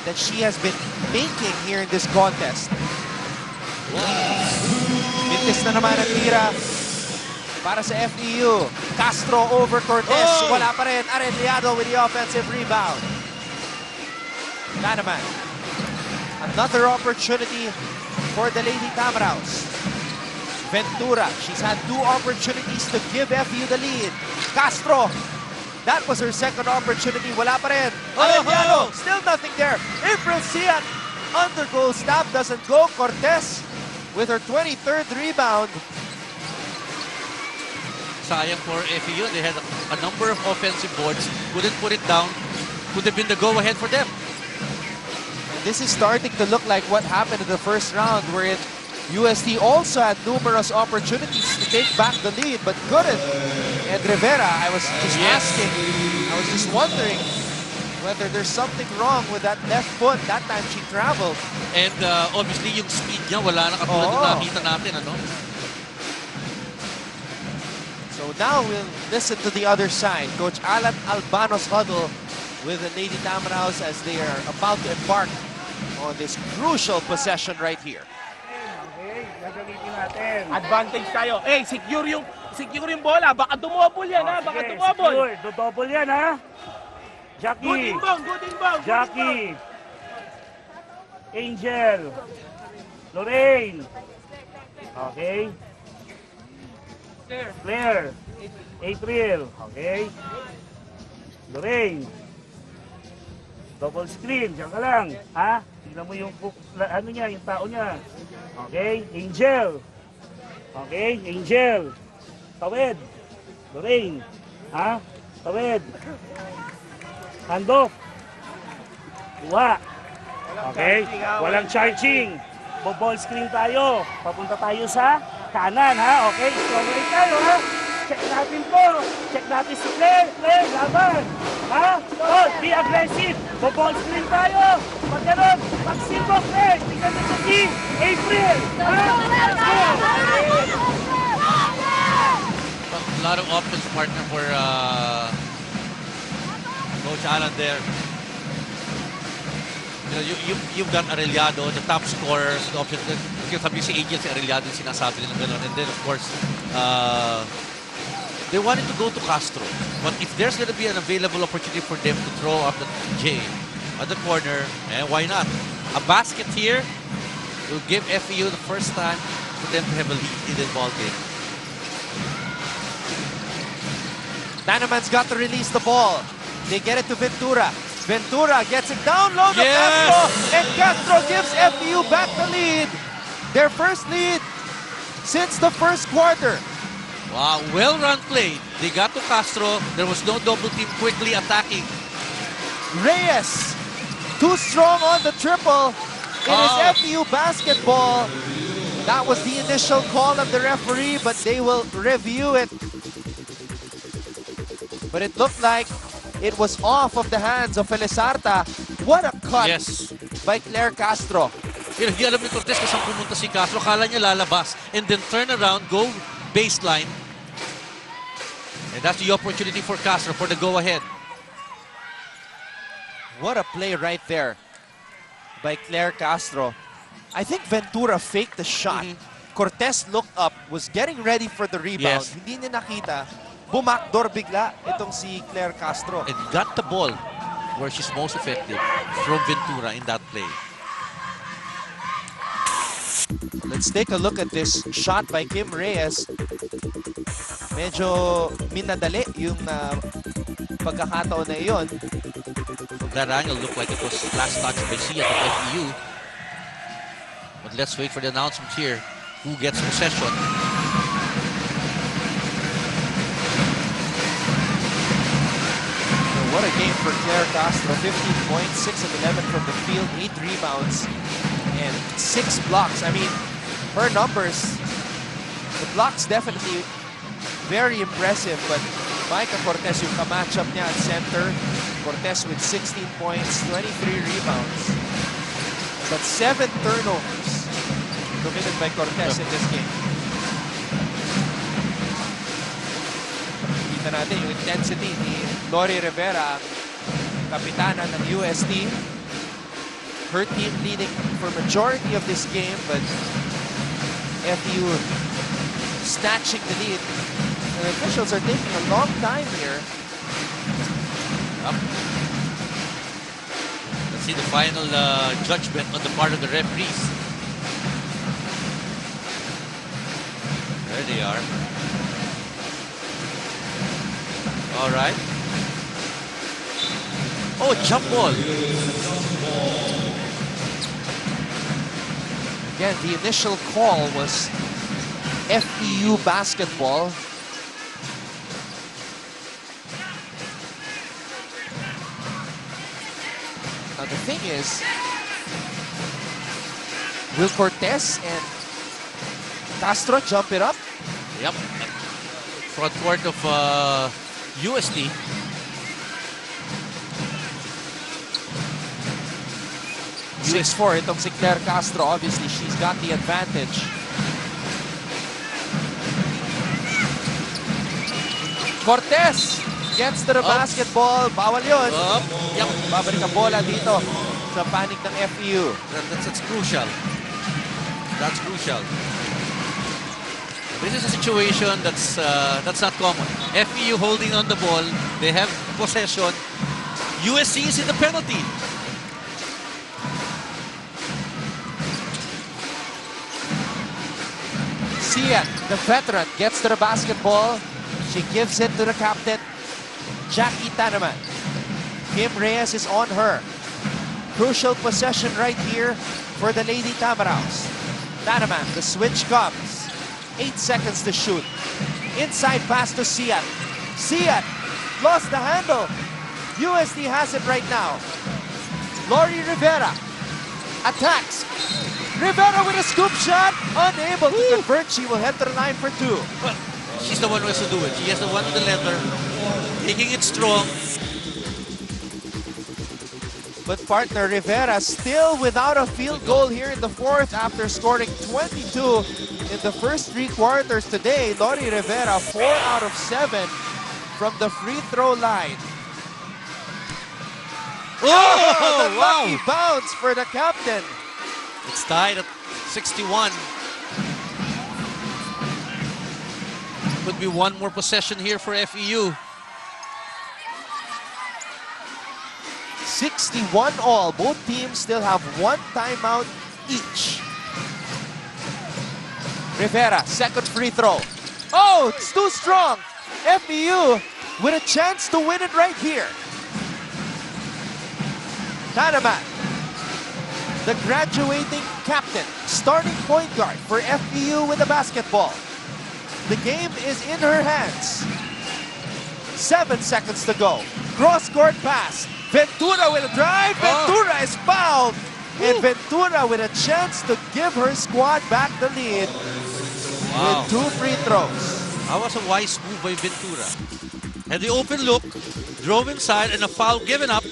that she has been making here in this contest. Mintis na naman ang tira para sa FEU. Castro over Cortez. Wala pa rin. Arellano with the offensive rebound. Na naman. Another opportunity for the Lady Tamaraws. Ventura, she's had 2 opportunities to give FEU the lead. Castro, that was her second opportunity. Wala pa rin. Arellano, still nothing there. April Sian undergoes stop, doesn't go. Cortez with her 23rd rebound. Sayang for FEU. They had a number of offensive boards. Couldn't put it down. Could have been the go-ahead for them. And this is starting to look like what happened in the first round, where UST also had numerous opportunities to take back the lead, but couldn't. And Rivera, I was just wondering whether there's something wrong with that left foot. That time she traveled. And obviously yung speed niya wala na katulad ng nakita natin, ano? So now we'll listen to the other side. Coach Alan Albano's huddle with the Lady Tamaraws as they are about to embark on this crucial possession right here. Advantage tayo. Secure yung bola. Baka dumobol yan, ha? Baka dumobol. Double yan, ha? Jackie. Good inbound. Jackie. Angel. Lorraine. Okay. Claire. April. Okay. Lorraine. Double screen. Diyan ka lang. Ha? Tignan mo yung ano niya, yung tao niya. Okay. Angel. Okay. Angel. Tawid. Lorraine. Ha? Tawid. Handoff. Kuha. Okay. Walang charging. Ball screen tayo. Papunta tayo sa kanan, ha? Okay. Strong right tayo, ha? Check natin po. Check natin si Claire. Claire, laban. Ha? Oh, be aggressive. Ball screen tayo. Pag gano'n, pag-silbo, Claire. Tingnan nyo si April. Ha? Let's go. A lot of options partner for Coach Alan there. You've got Arellano, the top scorers, the options. Sabi si Angel, si Arellano yung sinasabi nila gano'n. And then of course, they wanted to go to Castro. But if there's going to be an available opportunity for them to throw up the J at the corner, why not? A basket here will give FEU the first time for them to have a lead in the ball game. Nanaman's got to release the ball. They get it to Ventura. Ventura gets it down low to Castro. And Castro gives FEU back the lead. Their first lead since the first quarter. Wow, well-run play. They got to Castro. There was no double team quickly attacking. Reyes, too strong on the triple. It is FEU basketball. That was the initial call of the referee, but they will review it. But it looked like it was off of the hands of Felizarta. What a cut by Claire Castro. Hindi alam ni Cortez kung saan pumunta si Castro. Kala niya lalabas. And then turn around, go baseline. And that's the opportunity for Castro for the go-ahead. What a play right there by Claire Castro. I think Ventura faked the shot. Cortez looked up, was getting ready for the rebound. Hindi niya nakita. Bumakdor bigla itong si Claire Castro. And got the ball where she's most effective from Ventura in that play. Let's take a look at this shot by Kim Reyes. Medyo minadali yung pagkakataon na iyon. From that angle, looked like it was last touch by Sia to FEU. But let's wait for the announcement here. Who gets possession? What a game for Claire Castro. 15 points, 6 of 11 from the field, 8 rebounds, and 6 blocks. I mean, her numbers, the blocks definitely very impressive, but Micah Cortez yung ka-matchup niya at center. Cortez with 16 points, 23 rebounds, but 7 turnovers committed by Cortez in this game. Kita natin yung intensity ni Lori Rivera, kapitana ng UST. Her team leading for majority of this game, but FEU snatching the lead. The officials are taking a long time here. Let's see the final judgment on the part of the referees. There they are. All right. Oh, jump ball. Again, the initial call was FEU basketball. Now the thing is, will Cortez and Castro jump it up? Yep. Front court of UST. US4, itong si Claire Castro, obviously she's got the advantage. Cortez gets to the basketball. Bawal yun. Yep. Babalik ang bola dito sa panic ng FEU. That's crucial. That's crucial. This is a situation that's not common. FEU holding on the ball. They have possession. USC is in the penalty. Sia, the veteran, gets to the basketball. She gives it to the captain, Jackie Tanaman. Kim Reyes is on her. Crucial possession right here for the Lady Tamaraws. Tanaman, the switch comes. 8 seconds to shoot. Inside pass to Siat. Siat lost the handle. USD has it right now. Lori Rivera attacks. Rivera with a scoop shot. Unable to convert. She will head to the line for 2. Well, she's the one who has to do it. She has the one with the leather, taking it strong. But partner Rivera still without a field goal here in the 4th after scoring 22 in the first 3 quarters today. Lori Rivera 4 out of 7 from the free throw line. Oh, the lucky bounce for the captain. It's tied at 61. Could be one more possession here for FEU. 61 all. Both teams still have 1 timeout each. Rivera, second free throw. Oh, it's too strong. FEU with a chance to win it right here. Tanaman, the graduating captain, starting point guard for FEU with the basketball. The game is in her hands. 7 seconds to go. Cross-court pass. Ventura with a drive. Ventura is fouled. And Ventura with a chance to give her squad back the lead with 2 free throws. That was a wise move by Ventura. Had the open look, drove inside, and a foul given up.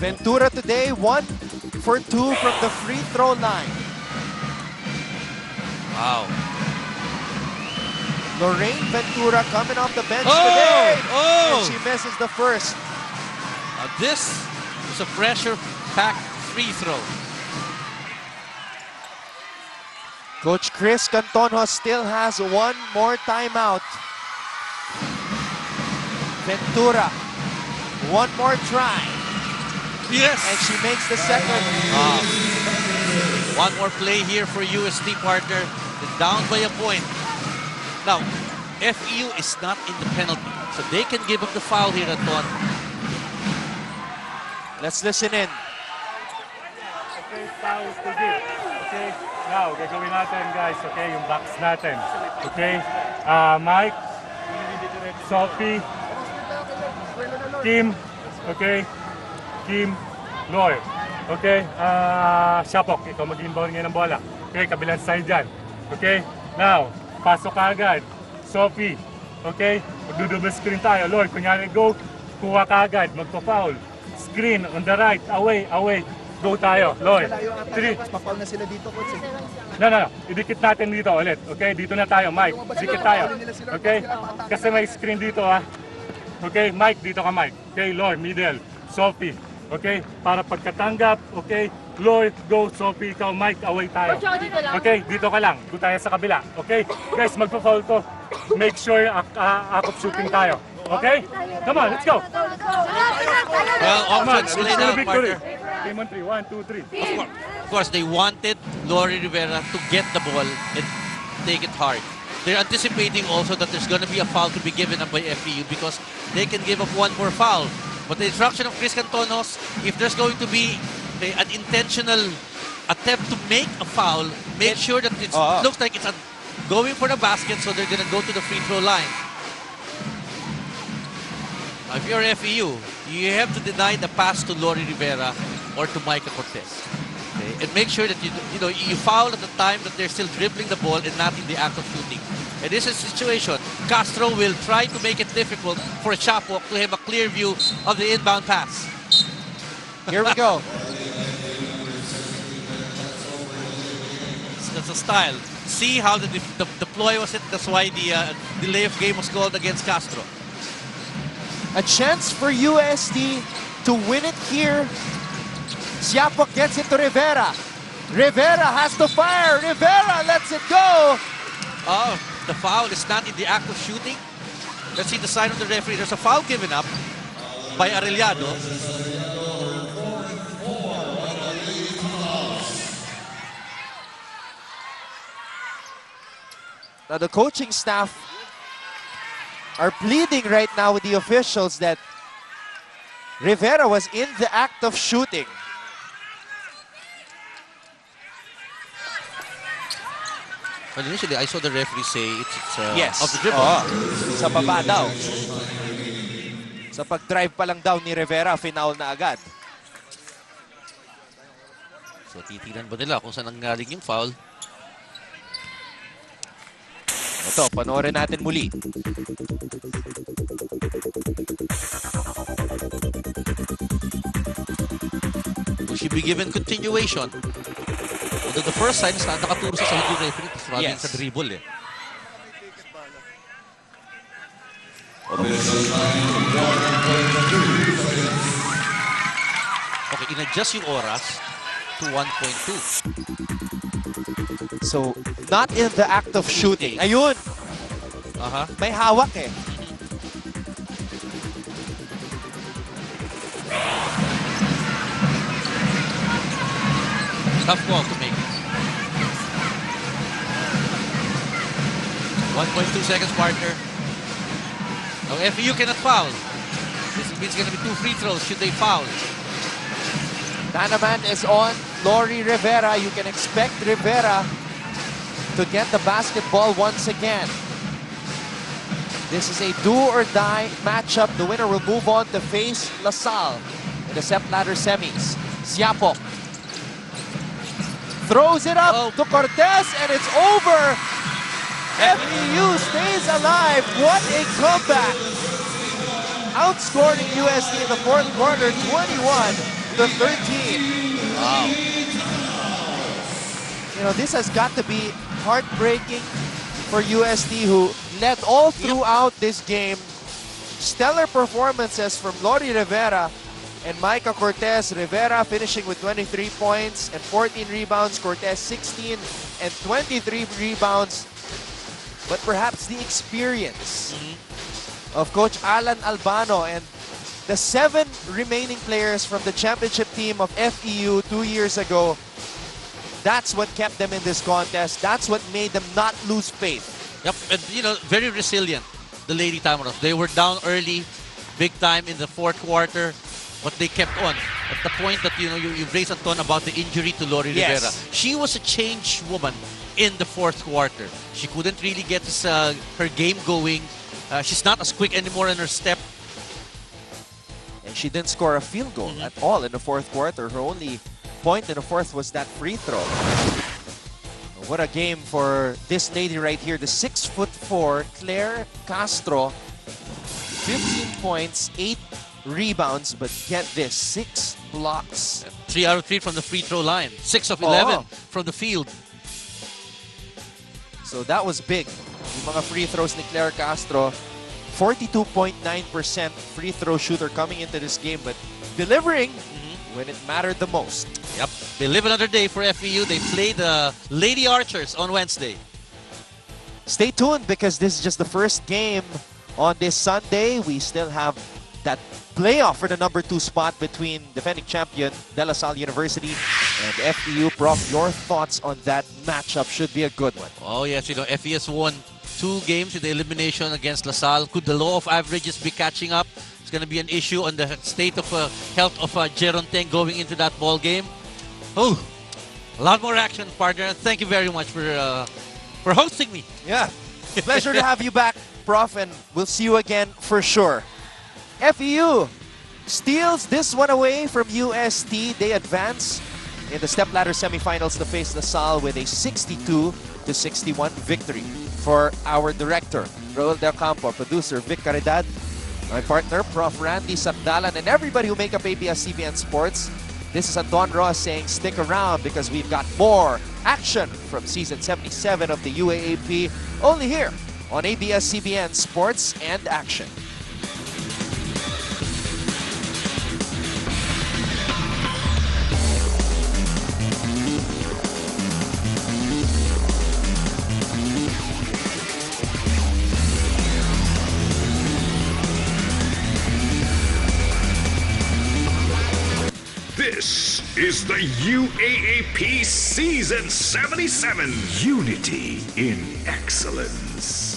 Ventura today 1 for 2 from the free throw line. Wow. Lorraine Ventura coming off the bench today. And she misses the first. This is a pressure-packed free throw. Coach Chris Cantonjo still has 1 more timeout. Ventura, 1 more try. Yes! And she makes the second. One more play here for UST, partner. They're down by a point. Now, FEU is not in the penalty, so they can give up the foul here, Anton. Let's listen in. Okay, fouls to give. Okay, now, gagawin natin guys, okay, yung box natin. Okay, Mike, Sophie, Kim, okay, Kim, Loy. Okay, Shapok, ikaw mag-inbound ngayon ng bola. Okay, kabilang side dyan. Okay, now, pasok ka agad. Sophie, okay, magdo-double screen tayo. Loy, kunyari go, kuha ka agad, magpa-foul. Screen on the right, away, away. Go tayo, Loy. 3. Papaul na sila dito, coach. No. Idikit natin dito ulit. Okay, dito na tayo, Mike. Dikit tayo. Okay? Kasi may screen dito, ha. Okay, Mike, dito ka, Mike. Okay, Loy, middle. Sophie. Okay, para pagkatanggap. Okay, Loy, go. Sophie, ikaw, Mike, away tayo. Okay, dito ka lang. Go tayo sa kabila. Okay? Guys, magpa-foul to. Make sure akop shooting tayo. Okay? Come on, let's go. Well, Come on, offense let's lay go to down, victory. partner. Game on 3. 1, 2, 3. Of course, they wanted Lori Rivera to get the ball and take it hard. They're anticipating also that there's going to be a foul to be given up by FEU because they can give up 1 more foul. But the instruction of Chris Cantonjo, if there's going to be an intentional attempt to make a foul, make sure that it looks like it's going for the basket, so they're going to go to the free throw line. Now, if you're FEU, you have to deny the pass to Lori Rivera or to Micah Cortez. Okay? And make sure that you foul at the time that they're still dribbling the ball and not in the act of shooting. And this is a situation. Castro will try to make it difficult for Chapok to have a clear view of the inbound pass. Here we go. That's a style. See how the ploy was it. That's why the delay of game was called against Castro. A chance for USD to win it here. Siapok gets it to Rivera. Rivera has to fire. Rivera lets it go. Oh, the foul is not in the act of shooting. Let's see the sign of the referee. There's a foul given up by Arellano. Now the coaching staff are pleading right now with the officials that Rivera was in the act of shooting. Well, initially, I saw the referee say it's Yes. off the dribble. Sa baba daw. Sa pag-drive pa lang daw ni Rivera, final na agad. So, titinan ba nila kung saan nanggaling yung foul? Ito, panoorin natin muli. Will she be given continuation? Although the first sign is na nakaturo sa side yung referee, tapos maraming Yes. sa dribble eh. Okay, in-adjust yung oras to 1.2. So, not in the act of shooting. Ayun, Aha. may hawak eh. Tough call to make. 1.2 seconds, partner. Now, FEU cannot foul. This means going to be 2 free throws should they foul. Nanaman is on Lori Rivera. You can expect Rivera to get the basketball once again. This is a do-or-die matchup. The winner will move on to face LaSalle in the step-ladder semis. Siapok throws it up to Cortez, and it's over. FEU stays alive. What a comeback. Outscoring UST in the fourth quarter, 21-13. Wow. You know, this has got to be heartbreaking for UST, who led all throughout this game. Stellar performances from Lori Rivera and Micah Cortez. Rivera finishing with 23 points and 14 rebounds. Cortez 16 and 23 rebounds. But perhaps the experience of Coach Alan Albano and the 7 remaining players from the championship team of FEU 2 years ago, that's what kept them in this contest. That's what made them not lose faith. Yep, and you know, very resilient, the Lady Tamaros. They were down early, big time in the fourth quarter, but they kept on. At the point that, you know, you raised Anton about the injury to Lori Rivera. She was a changed woman in the fourth quarter. She couldn't really get her game going. She's not as quick anymore in her step. And she didn't score a field goal at all in the fourth quarter. Her only point in the fourth was that free throw. What a game for this lady right here, the 6'4" Claire Castro. 15 points, 8 rebounds, but get this, 6 blocks. 3 out of 3 from the free throw line. 6 of 11 from the field. So that was big. Yung mga free throws ni Claire Castro, 42.9% free throw shooter coming into this game, but delivering when it mattered the most. Yep, they live another day for FEU. They play the Lady Archers on Wednesday. Stay tuned because this is just the first game on this Sunday. We still have that playoff for the number 2 spot between defending champion De La Salle University and FEU. Prof, your thoughts on that matchup? Should be a good one. Oh yes, you know, FEU has won 2 games in the elimination against La Salle. Could the law of averages be catching up? It's going to be an issue on the state of health of Jeron Teng going into that ball game. Oh, a lot more action, partner. Thank you very much for hosting me. Yeah, pleasure to have you back, Prof, and we'll see you again for sure. FEU steals this one away from UST. They advance in the stepladder semifinals to face LaSalle with a 62-61 victory. For our director, Raul Del Campo, producer Vic Caridad, my partner, Prof. Randy Sakdalan, and everybody who make up ABS-CBN Sports, this is Anton Ross saying stick around because we've got more action from Season 77 of the UAAP only here on ABS-CBN Sports and Action. This is the UAAP Season 77, Unity in Excellence.